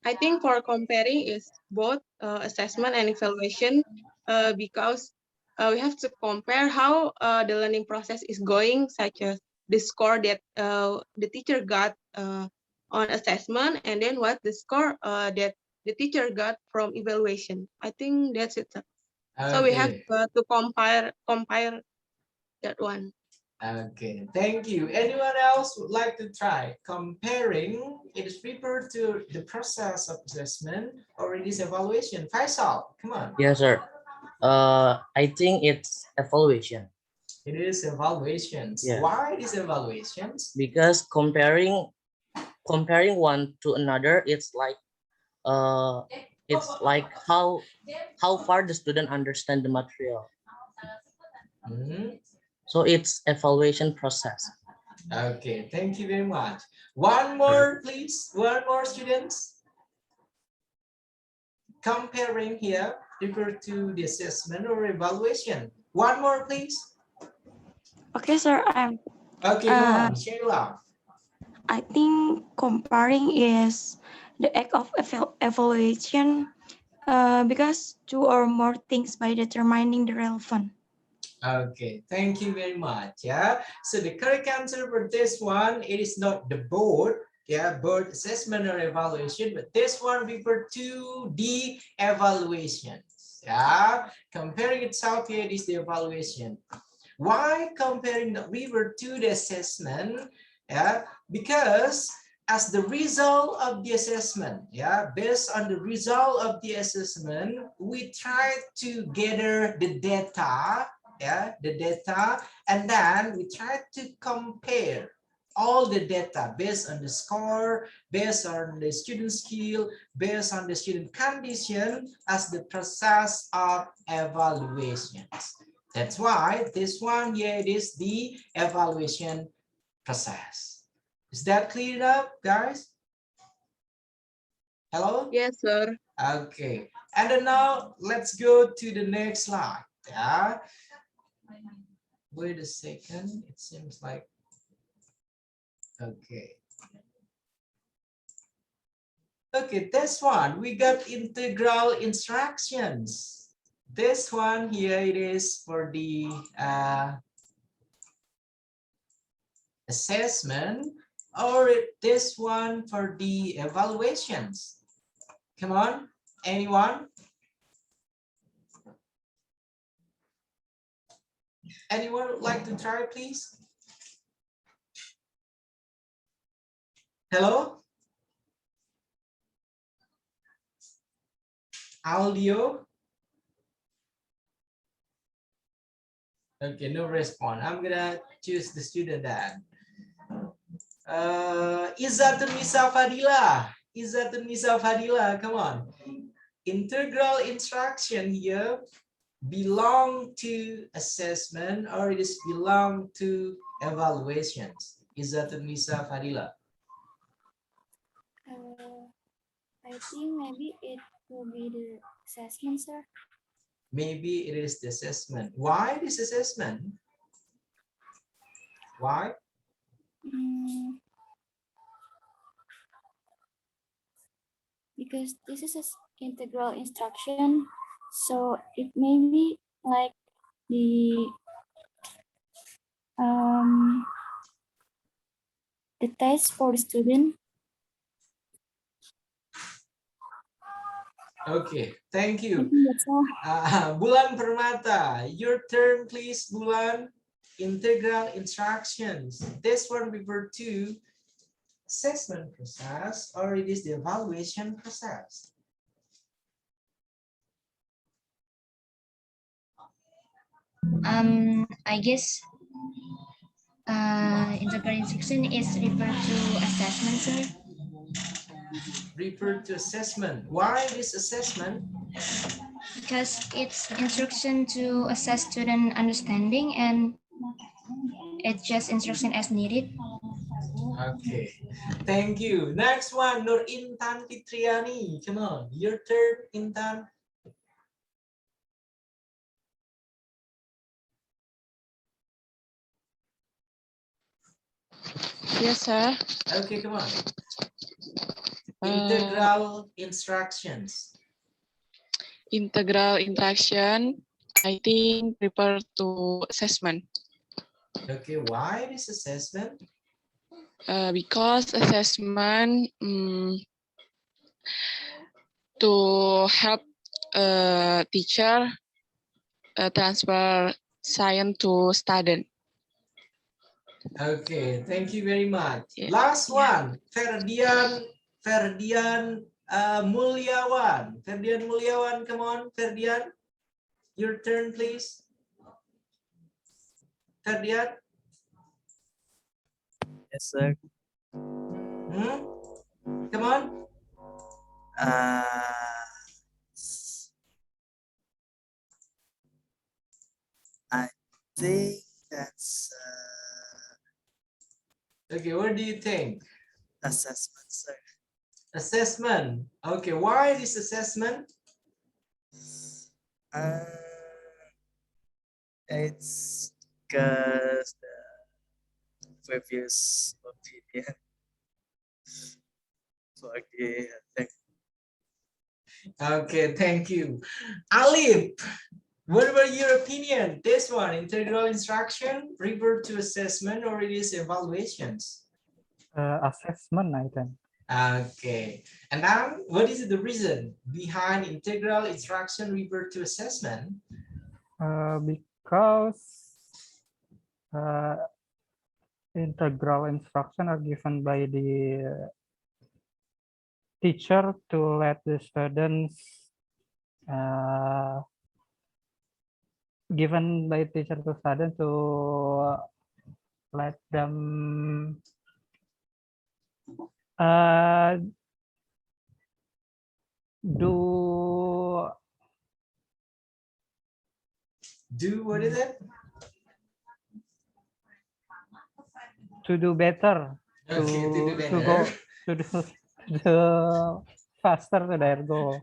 I think for comparing is both assessment and evaluation because we have to compare how the learning process is going, such as the score that the teacher got on assessment, and then what the score that the teacher got from evaluation. I think that's it, sir. So we have Okay. to compare that one. Okay, thank you. Anyone else would like to try? Comparing, it is referred to the process of assessment, or it is evaluation. Faisal, come on. Yes, sir. I think it's evaluation. It is evaluations. Yeah. Why it is evaluations? Because comparing one to another, it's like how far the student understand the material. So it's evaluation process. Okay, thank you very much. One more, please. One more, students. Comparing here refer to the assessment or evaluation. One more, please. Okay, sir. Okay, come on, Sheila. I think comparing is the act of evaluation because two or more things by determining the relevant. Okay, thank you very much. Yeah, so the correct answer for this one, it is not the board, yeah, board assessment or evaluation, but this one refer to the evaluations. Yeah, comparing itself here is the evaluation. Why comparing the river to the assessment? Yeah, because as the result of the assessment, yeah, based on the result of the assessment, we try to gather the data, yeah, the data, and then we try to compare all the data based on the score, based on the student skill, based on the student condition as the process of evaluations. That's why this one here, it is the evaluation process. Is that cleared up, guys? Hello? Yes, sir. Okay. And then now let's go to the next slide. Yeah. Wait a second. It seems like, okay. Okay, this one, we got integral instructions. This one here, it is for the assessment, or this one for the evaluations. Come on, anyone? Anyone would like to try, please? Hello? Audio? Okay, no response. I'm gonna choose the student then. Izzatun Nisa Fadila. Izzatun Nisa Fadila, come on. Integral instruction here belong to assessment, or it is belong to evaluations. Izzatun Nisa Fadila. I think maybe it will be the assessment, sir. Maybe it is the assessment. Why this assessment? Why? Because this is an integral instruction, so it may be like the test for the student. Okay, thank I you. think that's all. Bulan Permata, your turn, please, Bulan. Integral instructions. This one refer to assessment process, or it is the evaluation process. I guess integral instruction is referred to assessment, sir. Refer to assessment. Why this assessment? Because it's instruction to assess student understanding and it's just instruction as needed. Okay, thank you. Next one, Nur Intan Fitriani. Come on, your turn, Intan. Yes, sir. Okay, come on. Integral instructions. Integral interaction, I think, refer to assessment. Okay, why this assessment? Because assessment to help teacher transfer science to student. Okay, thank you very much. Yeah. Last one, Ferdian Mulyawan. Ferdian Mulyawan, come on, Ferdian. Your turn, please. Ferdian. Yes, sir. Come on. I think that's Okay, what do you think? assessment, sir. Assessment. Okay, why this assessment? It's because the previous opinion for the thing. Okay, thank you. Alip, what about your opinion? This one, integral instruction, revert to assessment, or it is evaluations? Assessment, I think. Okay, and now what is the reason behind integral instruction revert to assessment? Because integral instruction are given by the teacher to let the students given by teacher to student to let them do what is it? To do better. Okay, to do better. Go to faster to their goal.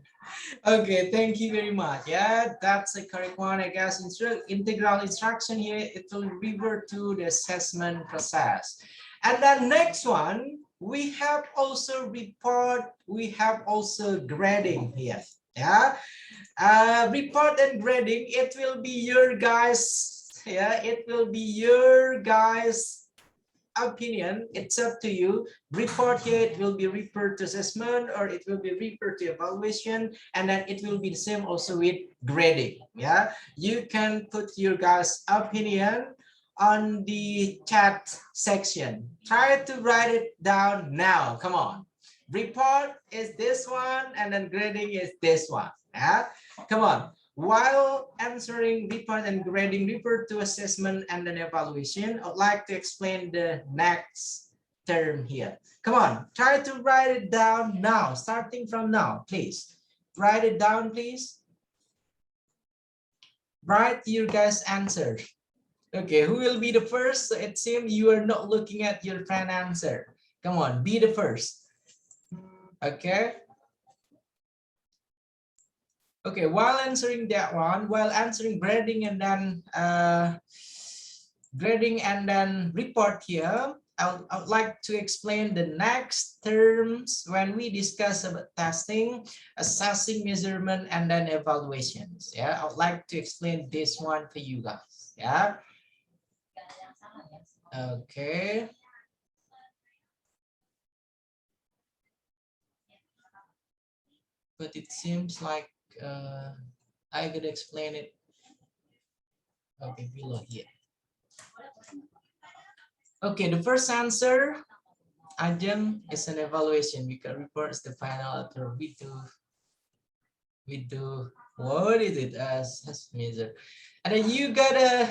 Okay, thank you very much. Yeah, that's the correct one. I guess integral instruction here, it will revert to the assessment process. And then next one, we have also report, we have also grading here. Yeah, report and grading, it will be your guys, yeah, it will be your guys opinion. It's up to you. Report here, it will be referred to assessment, or it will be referred to evaluation, and then it will be the same also with grading. Yeah, you can put your guys opinion on the chat section. Try to write it down now. Come on. Report is this one, and then grading is this one. Yeah, come on. While answering report and grading, refer to assessment and then evaluation, I'd like to explain the next term here. Come on, try to write it down now, starting from now, please. Write it down, please. Write your guys' answers. Okay, who will be the first? So it seems you are not looking at your friend answer. Come on, be the first. Okay. Okay, while answering that one, while answering grading and then report here, I would like to explain the next terms when we discuss about testing, assessing, measurement, and then evaluations. Yeah, I would like to explain this one for you guys. Yeah. Okay. but it seems like I could explain it. Okay, below here. Okay, the first answer, Ajeng, is an evaluation. We can report the final after we do what is it as measure, and then you got a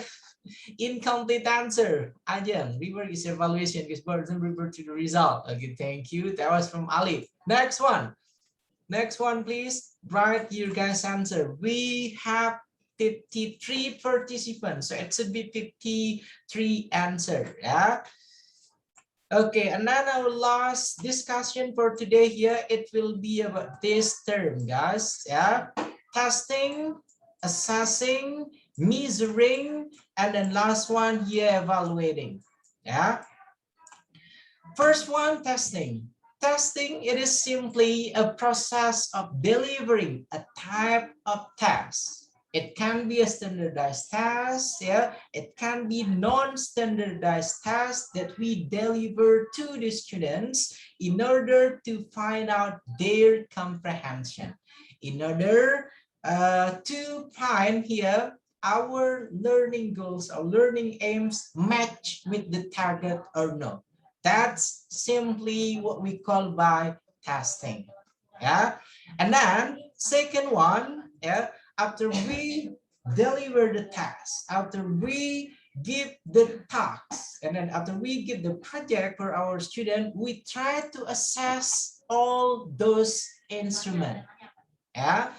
incomplete answer. Ajeng, revert is evaluation because doesn't revert to the result. Okay, thank you. That was from Ali. Next one, please write your guys' answer. We have 53 participants, so it should be 53 answer. Yeah. Okay, and then our last discussion for today here, it will be about this term, guys. Yeah, testing, assessing, measuring, and then last one here, evaluating. Yeah. First one, testing. Testing, it is simply a process of delivering a type of test. It can be a standardized test, yeah. It can be non-standardized test that we deliver to the students in order to find out their comprehension, in order to find here our learning goals, our learning aims match with the target or no. That's simply what we call by testing. Yeah. And then second one, yeah, after we deliver the task, after we give the task, and then after we give the project for our student, we try to assess all those instruments. Yeah.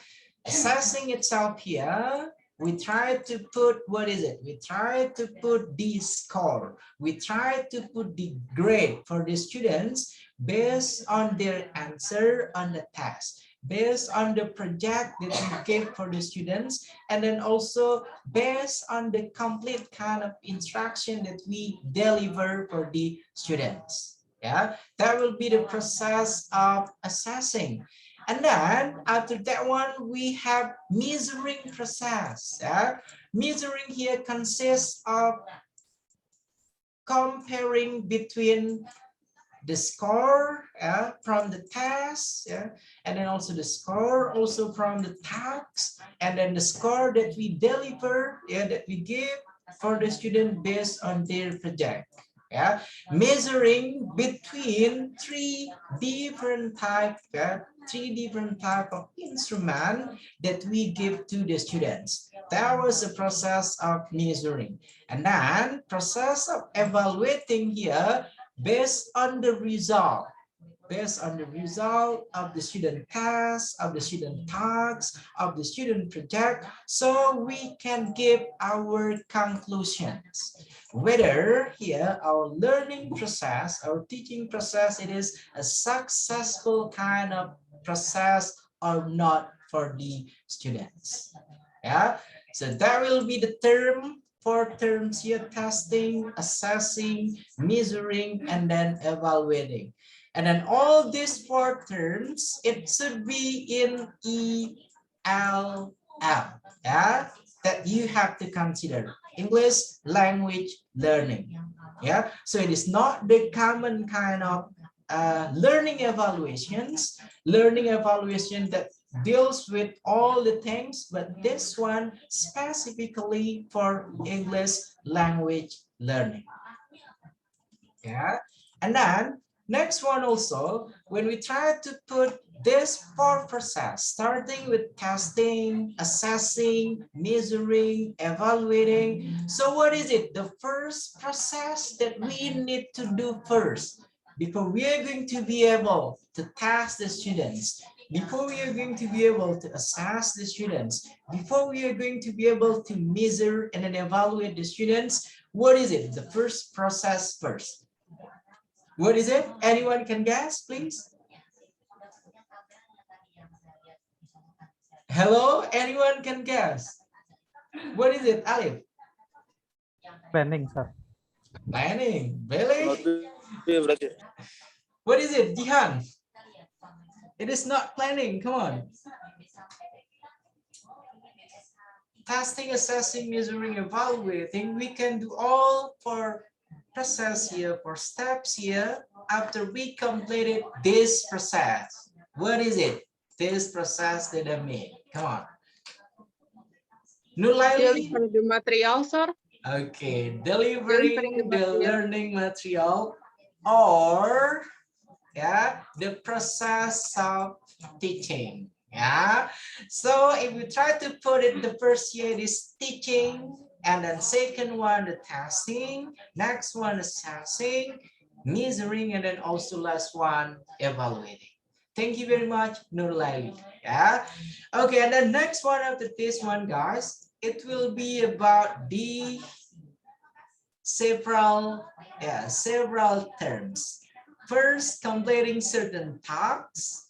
Assessing itself here, we try to put, what is it? We try to put the score. We try to put the grade for the students based on their answer on the test, based on the project that we gave for the students, and then also based on the complete kind of instruction that we deliver for the students. Yeah, that will be the process of assessing. And then after that one, we have measuring process. Yeah? Measuring here consists of comparing between the score from the test, and then also the score also from the task, and then the score that we deliver, that we give for the student based on their project. Yeah, measuring between three different type of instrument that we give to the students. That was the process of measuring. And then process of evaluating here based on the result. Based on the result of the student test, of the student tasks, of the student project, so we can give our conclusions. Whether here our learning process, our teaching process, it is a successful kind of process or not for the students. Yeah, so that will be the term. 4 terms here: testing, assessing, measuring, and then evaluating. And then all these 4 terms, it should be in ELL, yeah, that you have to consider. English language learning. Yeah, so it is not the common kind of learning evaluation that deals with all the things, but this one specifically for English language learning. Yeah, and then next one also, when we try to put this 4 process, starting with testing, assessing, measuring, evaluating. So what is it? The first process that we need to do first, before we are going to be able to test the students, before we are going to be able to assess the students, before we are going to be able to measure and then evaluate the students, what is it? The first process first. What is it? Anyone can guess, please? Hello? Anyone can guess? What is it, Alif? Planning, sir. Planning. Really? What is it, Jihan? It is not planning. Come on. Testing, assessing, measuring, evaluating. We can do all for process here, for steps here, after we completed this process. What is it? this process that I made? Come on. Nulaili? Deliver the material, sir. Okay, Delivering delivering the the material. learning material or the process of teaching. Yeah, so if we try to put it, the first year is teaching, and then second one the testing, next one is assessing, measuring, and then also last one evaluating. Thank you very much, Nurlaili. Yeah, okay, and then next one after this one, guys, it will be about the several terms. First, completing certain tasks,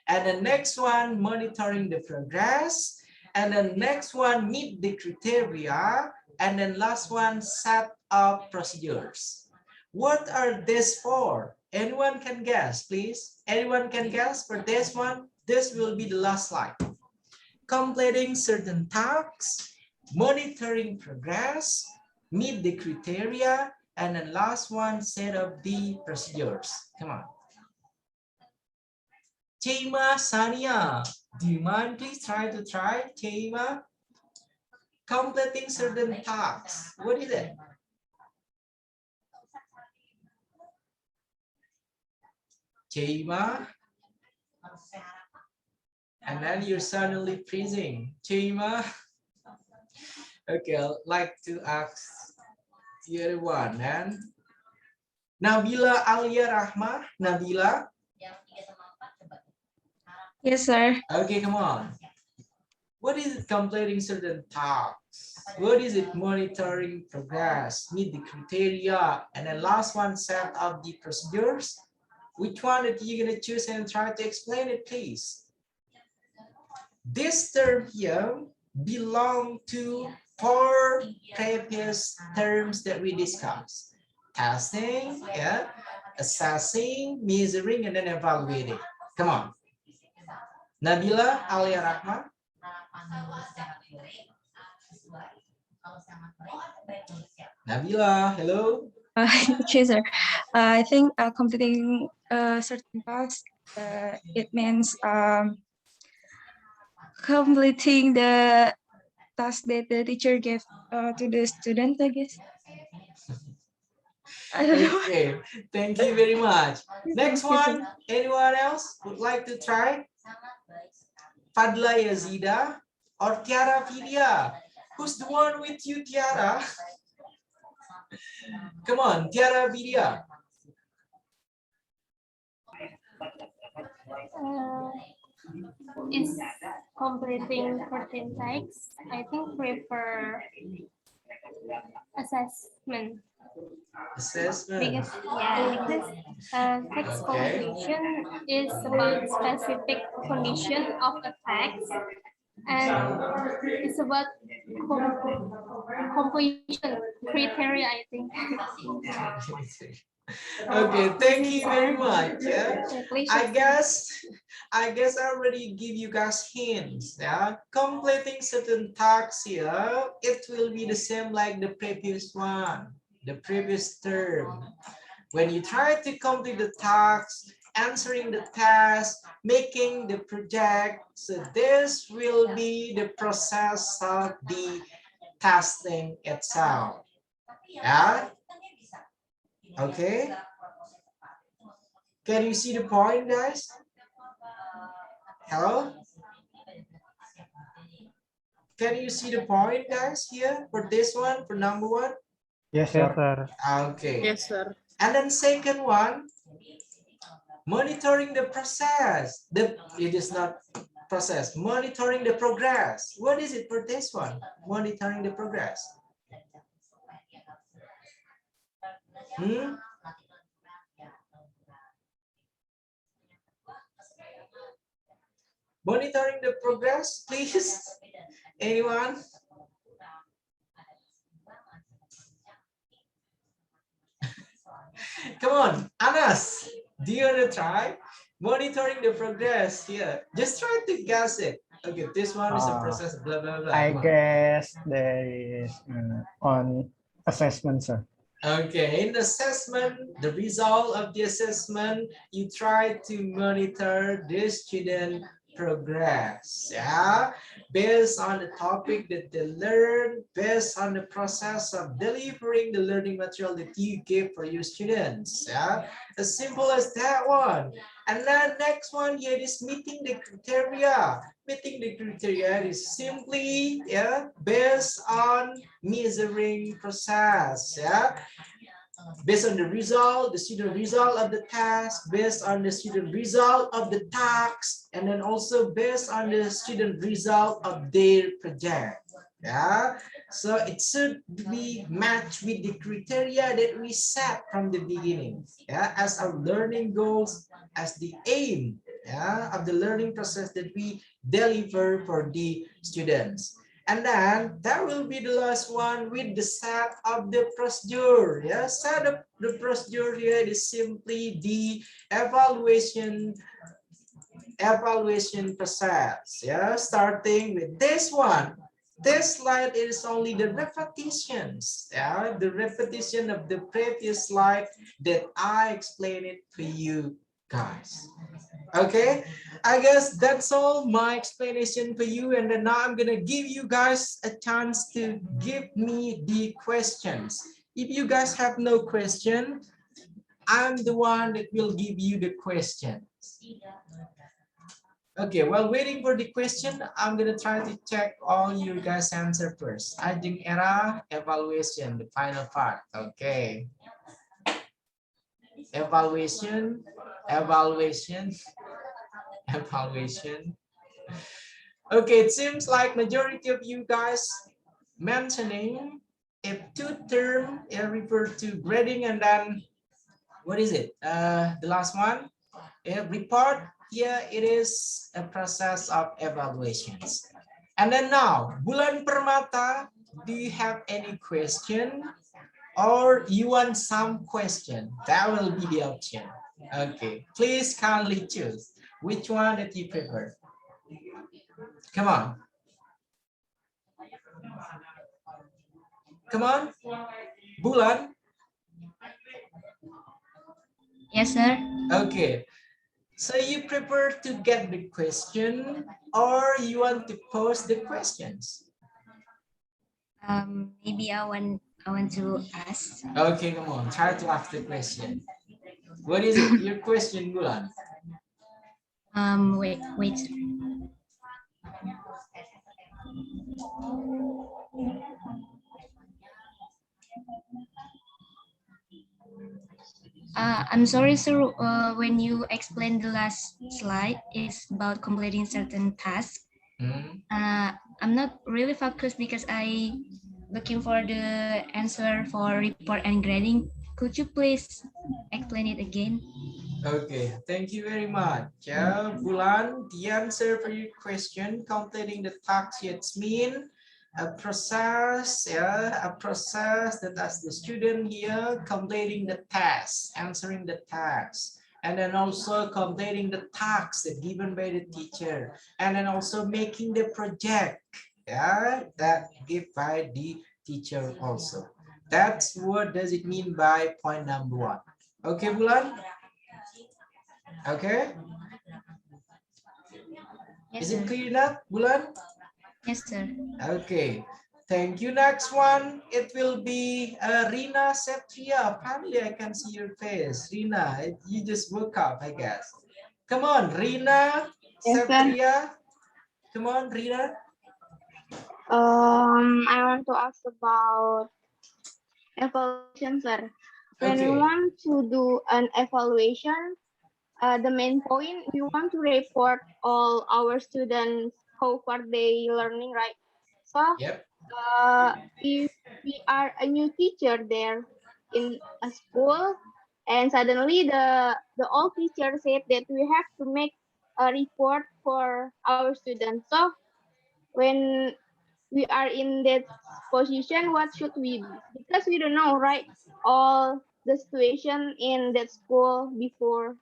and the next one, monitoring the progress, and the next one, meet the criteria, and then last one, set up procedures. What are these for? Anyone can guess, please? Anyone can guess for this one? This will be the last slide. Completing certain tasks, monitoring progress, meet the criteria, and then last one, set up the procedures. Come on. Chima, Sania, do you mind please try? Chima? Completing certain tasks. What is it? Chima? And then you're suddenly freezing. Chima? Okay, I'd like to ask the other one, then. Nabila Alia Rahma, Nabila. Yes, sir. Okay, come on. What is it completing certain tasks? What is it monitoring progress, meet the criteria, and then last one, set up the procedures? Which one that you're gonna choose and try to explain it, please? This term here belong to 4 previous terms that we discussed. Testing, assessing, measuring, and then evaluating. Come on. Nabila Alia Rahma. Nabila, hello. Okay, sir. I think completing certain tasks, it means completing the task that the teacher gave to the student, I guess. I don't know. Okay, thank you very much. Next one, anyone else would like to try? Fadla Yazida or Tiara Vidya? Who's the one with you, Tiara? Come on, Tiara Vidya. Is completing 14 tasks. I think prefer assessment. Assessment. Because text completion is about specific condition of a text, and it's about completion criteria, I think. Okay, thank you very much. Yeah, I guess I already give you guys hints. Yeah, completing certain tasks here, it will be the same like the previous one, the previous term. When you try to complete the tasks, answering the task, making the project, so this will be the process of the testing itself. Yeah. Okay. Can you see the point, guys? Hello? Can you see the point, guys, here for this one, for number 1? Yes, sir. Okay. Yes, sir. And then second one, monitoring the process. It is not process, monitoring the progress. What is it for this one? Monitoring the progress. Monitoring the progress, please. Anyone? Come on, Anas, do you want to try? Monitoring the progress here. Just try to guess it. Okay, this one is a process, blah, blah, blah. I guess there is on assessment, sir. Okay, in the assessment, the result of the assessment, you try to monitor the student progress. Yeah, based on the topic that they learn, based on the process of delivering the learning material that you give for your students. Yeah, as simple as that one. And then next one here is meeting the criteria. Meeting the criteria is simply, yeah, based on measuring process. Yeah, based on the result, the student result of the task, based on the student result of the task, and then also based on the student result of their project. Yeah, so it should be matched with the criteria that we set from the beginning. Yeah, as our learning goals, as the aim, yeah, of the learning process that we deliver for the students. And then that will be the last one with the set of the procedure. Yeah, set of the procedure here is simply the evaluation process. Yeah, starting with this one. This slide is only the repetitions. Yeah, the repetition of the previous slide that I explained it to you guys. Okay, I guess that's all my explanation for you, and then now I'm gonna give you guys a chance to give me the questions. If you guys have no question, I'm the one that will give you the questions. Okay, while waiting for the question, I'm gonna try to check all you guys answer first. Ajeng era evaluation, the final part. Okay. Evaluation. Okay, it seems like majority of you guys mentioning if two term refer to grading, and then what is it? The last one, report. Here it is a process of evaluations. And then now, Bulan Permata, do you have any question? Or you want some question? That will be the option. Okay, please kindly choose which one that you prefer. Come on. Come on. Bulan. Yes, sir. Okay. So you prefer to get the question or you want to pose the questions? Maybe I want to ask. Okay, come on. Try to ask the question. What is it? Your question, Bulan? Wait. I'm sorry, sir. When you explained the last slide is about completing certain tasks. I'm not really focused because I looking for the answer for report and grading. Could you please explain it again? Okay, thank you very much. Yeah, Bulan, the answer for your question, completing the task sheets mean a process, yeah, a process that as the student here completing the task, answering the task, and then also completing the tasks given by the teacher, and then also making the project, yeah, that given by the teacher also. That's what does it mean by point number one. Okay, Bulan? Okay. Yes, Is it sir. clear enough, Bulan? Yes, sir. Okay. Thank you. Next one, it will be Rina Setria. Apparently, I can see your face. Rina, you just woke up, I guess. Come on, Rina Setria. Come on, Rina. I want to ask about evaluation, sir. When we Okay. want to do an evaluation, the main point, we want to report all our students how far they learning, right? So, Yep. if we are a new teacher there in a school, and suddenly the old teacher said that we have to make a report for our students. So, when we are in that position, what should we do? Because we don't know, right? All the situation in that school before.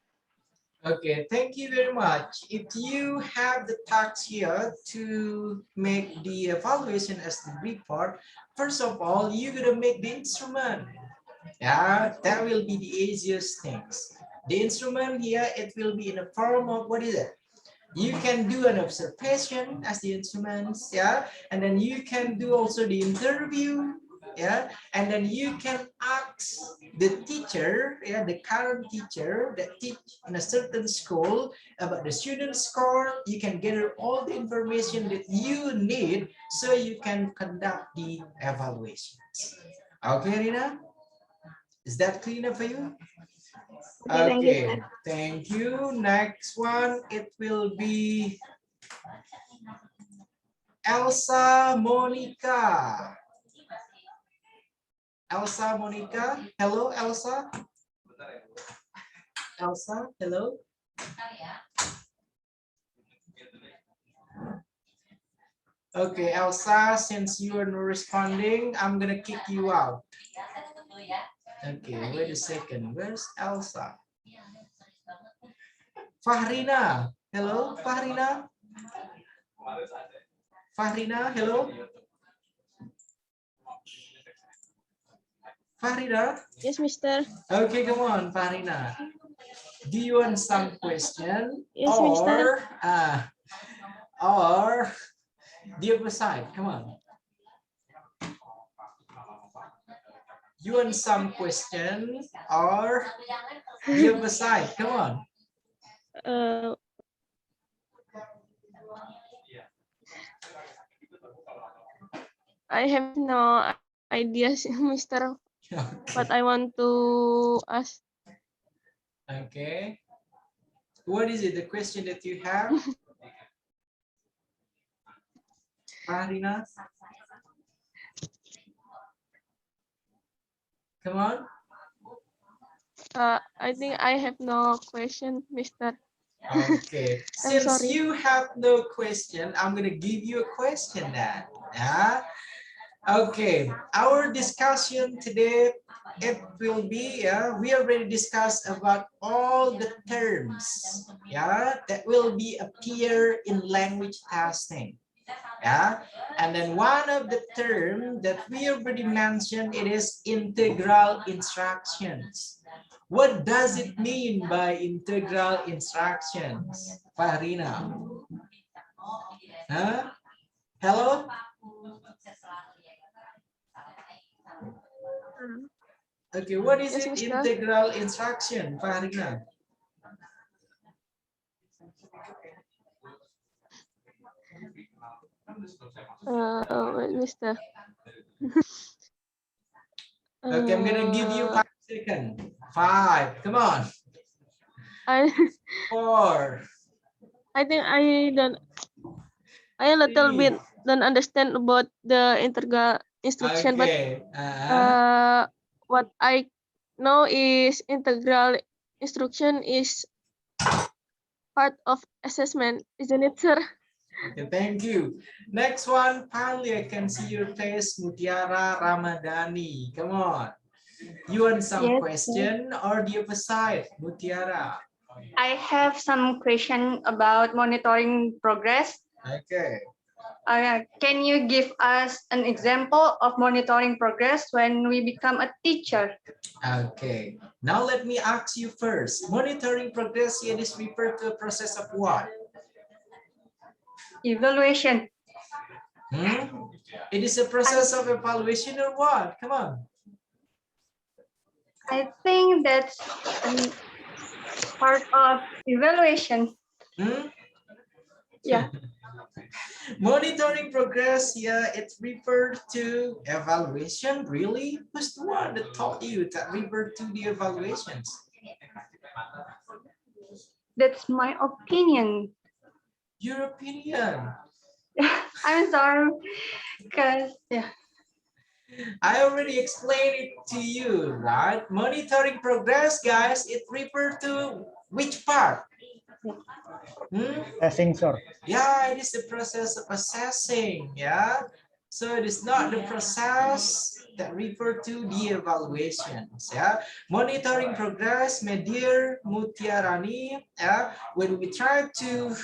Okay, thank you very much. If you have the task here to make the evaluation as the report, first of all, you're gonna make the instrument. Yeah, that will be the easiest things. The instrument here, it will be in the form of, what is it? You can do an observation as the instruments, yeah, and then you can do also the interview, yeah, and then you can ask the teacher, yeah, the current teacher that teach in a certain school about the student score. You can gather all the information that you need so you can conduct the evaluations. Okay, Rina, is that clear enough for you? Okay, thank you, Okay, sir. thank you. Next one, it will be Elsa Monica. Elsa Monica. Hello, Elsa. Elsa, hello. Okay, Elsa, since you are not responding, I'm gonna kick you out. Okay, wait a second. Where's Elsa? Fahrina. Hello, Fahrina. Fahrina, hello. Fahrina. Yes, Mister. Okay, come on, Fahrina. Do you want some question? Yes, Mister. Or the other side? Come on. You want some question or the other side? Come on. I have no ideas, Mister. Okay. But I want to ask. Okay. What is it? The question that you have? Farina? Come on. I think I have no question, Mister. Okay. I'm Since sorry. you have no question, I'm gonna give you a question then. Yeah. Okay. Our discussion today, it will be, we already discussed about all the terms, that will be appear in language testing. Yeah, and then one of the term that we already mentioned, it is integral instructions. What does it mean by integral instructions, Farina? Huh? Hello? Okay, what is Yes, it, Mister. integral instruction, Farina? Wait, Mister. Okay, I'm gonna give you 5 seconds. 5, come on. 4. I think I a little bit don't understand about the integral instruction, Okay. but what I know is integral instruction is part of assessment, isn't it, sir? Okay, thank you. Next one, finally, I can see your face, Mutiara Ramadhani. Come on. You want some Yes, question or the other side, Mutiara? I have some question about monitoring progress. Okay. Can you give us an example of monitoring progress when we become a teacher? Okay. Now let me ask you first. Monitoring progress here is referred to a process of what? Evaluation. It is a process of evaluation or what? Come on. I think that's part of evaluation. Yeah. Monitoring progress, yeah, it refers to evaluation. Really? Who's the one that taught you that refer to the evaluations? That's my opinion. Your opinion? I'm sorry, because yeah. I already explained it to you, right? Monitoring progress, guys, it refers to which part? Assessing, sir. Yeah, it is the process of assessing, yeah? So it is not the process that refer to the evaluations, yeah? Monitoring progress, my dear Mutiarani, yeah? When we try to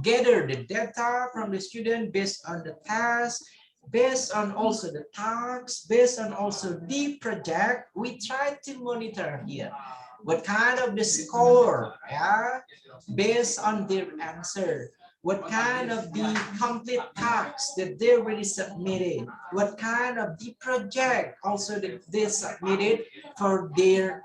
gather the data from the student based on the task, based on also the tasks, based on also the project, we try to monitor here what kind of the score, yeah, based on their answer, what kind of the complete tasks that they already submitted, what kind of the project also that they submitted for their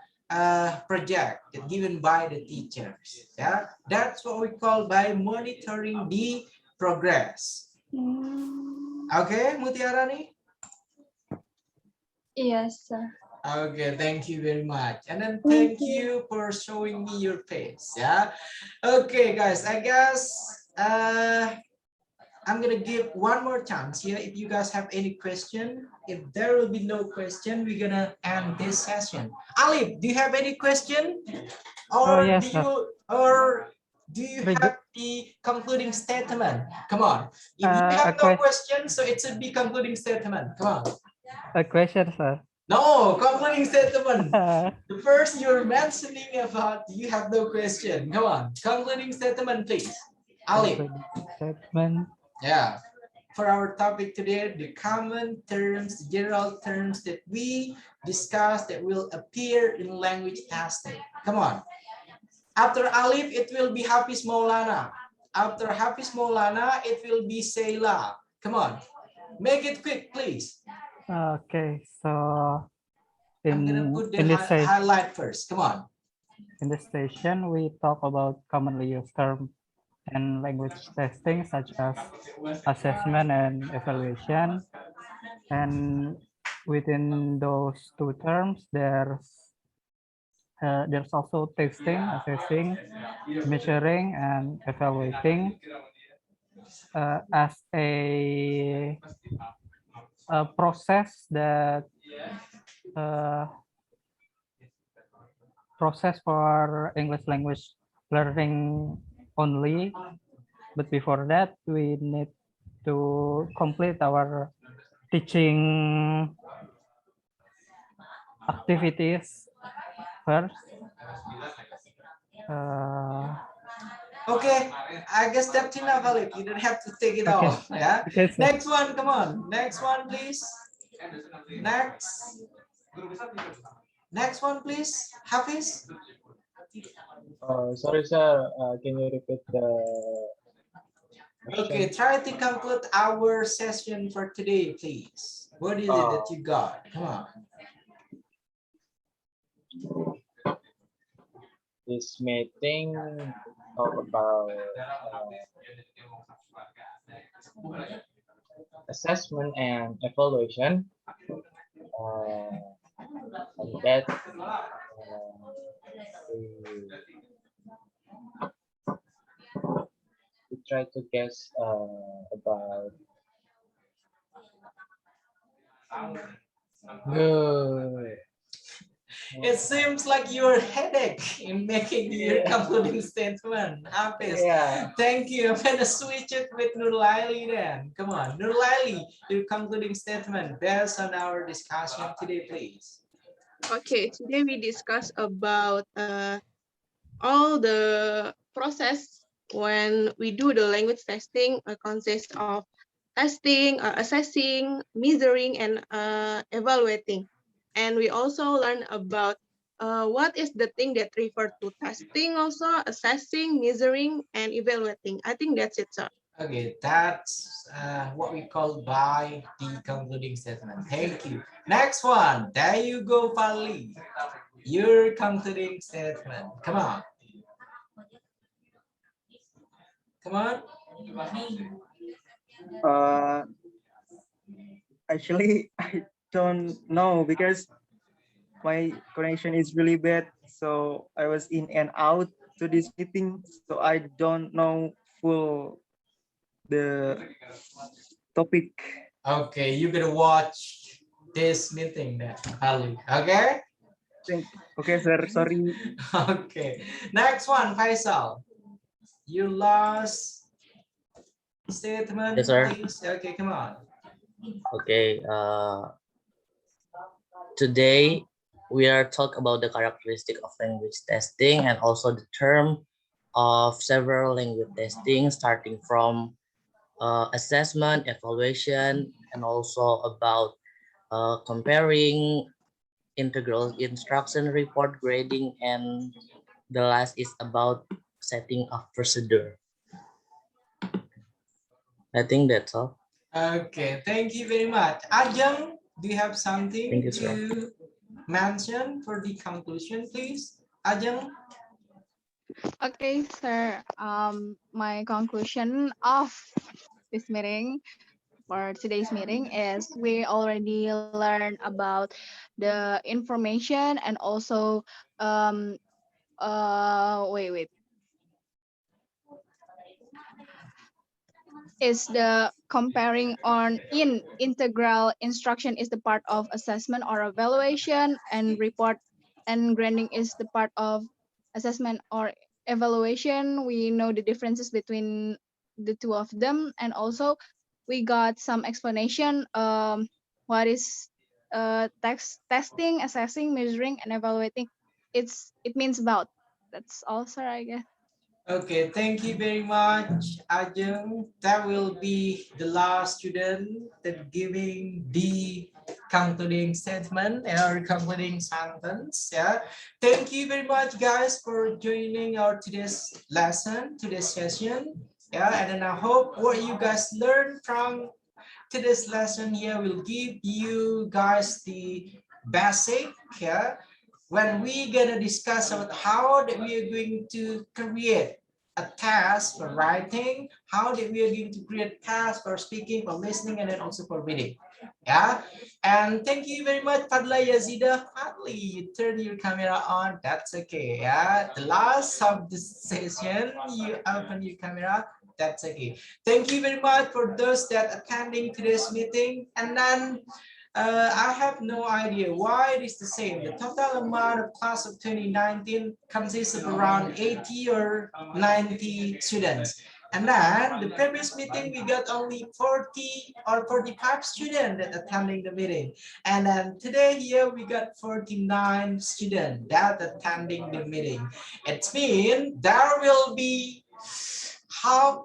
project given by the teachers. Yeah, that's what we call by monitoring the progress. Okay, Mutiarani? Yes, sir. Okay, thank you very much. And then thank you for showing me your face. Yeah. Okay, guys, I guess I'm gonna give one more chance here. If you guys have any question, if there will be no question, we're gonna end this session. Alif, do you have any question? Or yes, do you have the concluding statement? Come on. If you a have no question, so it should be concluding statement. Come on. A question, sir. No, concluding statement. The first you're mentioning about you have no question. Come on, concluding statement, please. Ali. Statement. Yeah. For our topic today, the common terms, the general terms that we discussed that will appear in language testing. Come on. After Alif, it will be Hafiz Maulana. After Hafiz Maulana, it will be Seila. Come on. Make it quick, please. Okay, so I'm gonna put the highlight first. Come on. In this session, we talk about commonly used terms and language testing, such as assessment and evaluation. And within those two terms, there's also testing, assessing, measuring, and evaluating as a process that process for English language learning only. But before that, we need to complete our teaching activities first. Okay, I guess that's enough, Alif. You don't have to take it off. Yeah. Okay, next one, come on. Next one, please. Next. Next one, please. Hafiz. Sorry, sir. Can you repeat the question? Okay, try to conclude our session for today, please. What is it that you got? Come on. This meeting talk about assessment and evaluation. And that we try to guess about It seems like you're headache in making your concluding statement. Hafiz, thank you. I'm gonna switch it with Nurlaili then. Come on, Nurlaili, your concluding statement based on our discussion today, please. Okay, today we discuss about all the process when we do the language testing consists of testing, assessing, measuring, and evaluating. And we also learn about what is the thing that refer to testing, also assessing, measuring, and evaluating. I think that's it, sir. Okay, that's what we call by the concluding statement. Thank you. Next one. There you go, Pali. Your concluding statement. Come on. Come on. Actually, I don't know because my connection is really bad. So I was in and out to this meeting. So I don't know full the topic. Okay, you better watch this meeting then, Ali. Okay? Okay, sir. Sorry. Okay. Next one, Faisal. Your last statement, Yes, sir. please. Okay, come on. Okay. Today we are talk about the characteristic of language testing and also the term of several language testing, starting from assessment, evaluation, and also about comparing integral instruction report grading, and the last is about setting a procedure. I think that's all. Okay, thank you very much. Ajang, do you have something Thank you, sir. to mention for the conclusion, please? Ajang? Okay, sir. My conclusion of this meeting for today's meeting is we already learned about the information and also wait is the comparing on in integral instruction is the part of assessment or evaluation, and report and grading is the part of assessment or evaluation. We know the differences between the two of them, and also we got some explanation what is testing, assessing, measuring, and evaluating. It means about. That's all, sir, I guess. Okay, thank you very much, Ajeng. That will be the last student that giving the concluding statement or concluding sentence. Yeah, thank you very much, guys, for joining our today's lesson, today's session. Yeah, and then I hope what you guys learned from today's lesson here will give you guys the basic. Yeah, when we gonna discuss about how that we are going to create a task for writing, how that we are going to create tasks for speaking, for listening, and then also for reading. Yeah, and thank you very much, Fadla Yazida. Fadli, you turn your camera on. That's okay. Yeah, the last of the session, you open your camera. That's okay. Thank you very much for those that attending today's meeting, and then I have no idea why it is the same. The total amount of class of 2019 consists of around 80 or 90 students. And then the previous meeting, we got only 40 or 45 students that attending the meeting. And then today here, we got 49 students that attending the meeting. It means there will be half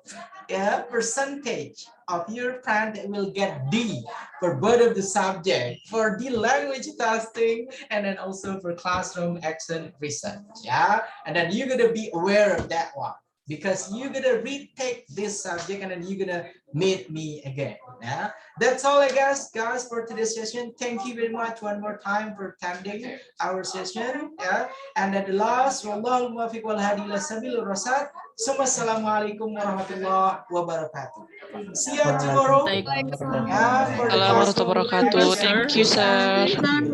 a percentage of your friend that will get D for both of the subject, for the language testing, and then also for classroom action research. Yeah, and then you're gonna be aware of that one, because you're gonna retake this subject and then you're gonna meet me again. Yeah, that's all I guess, guys, for today's session. Thank you very much one more time for attending our session. Yeah, and at the last, wallahu muwaffiq wal hadi ila sabilir rasyad. Assalamualaikum warahmatullahi wabarakatuh. See you tomorrow. Waalaikumsalam Yeah, for the warahmatullahi classroom wabarakatuh. action Thank you, sir. research.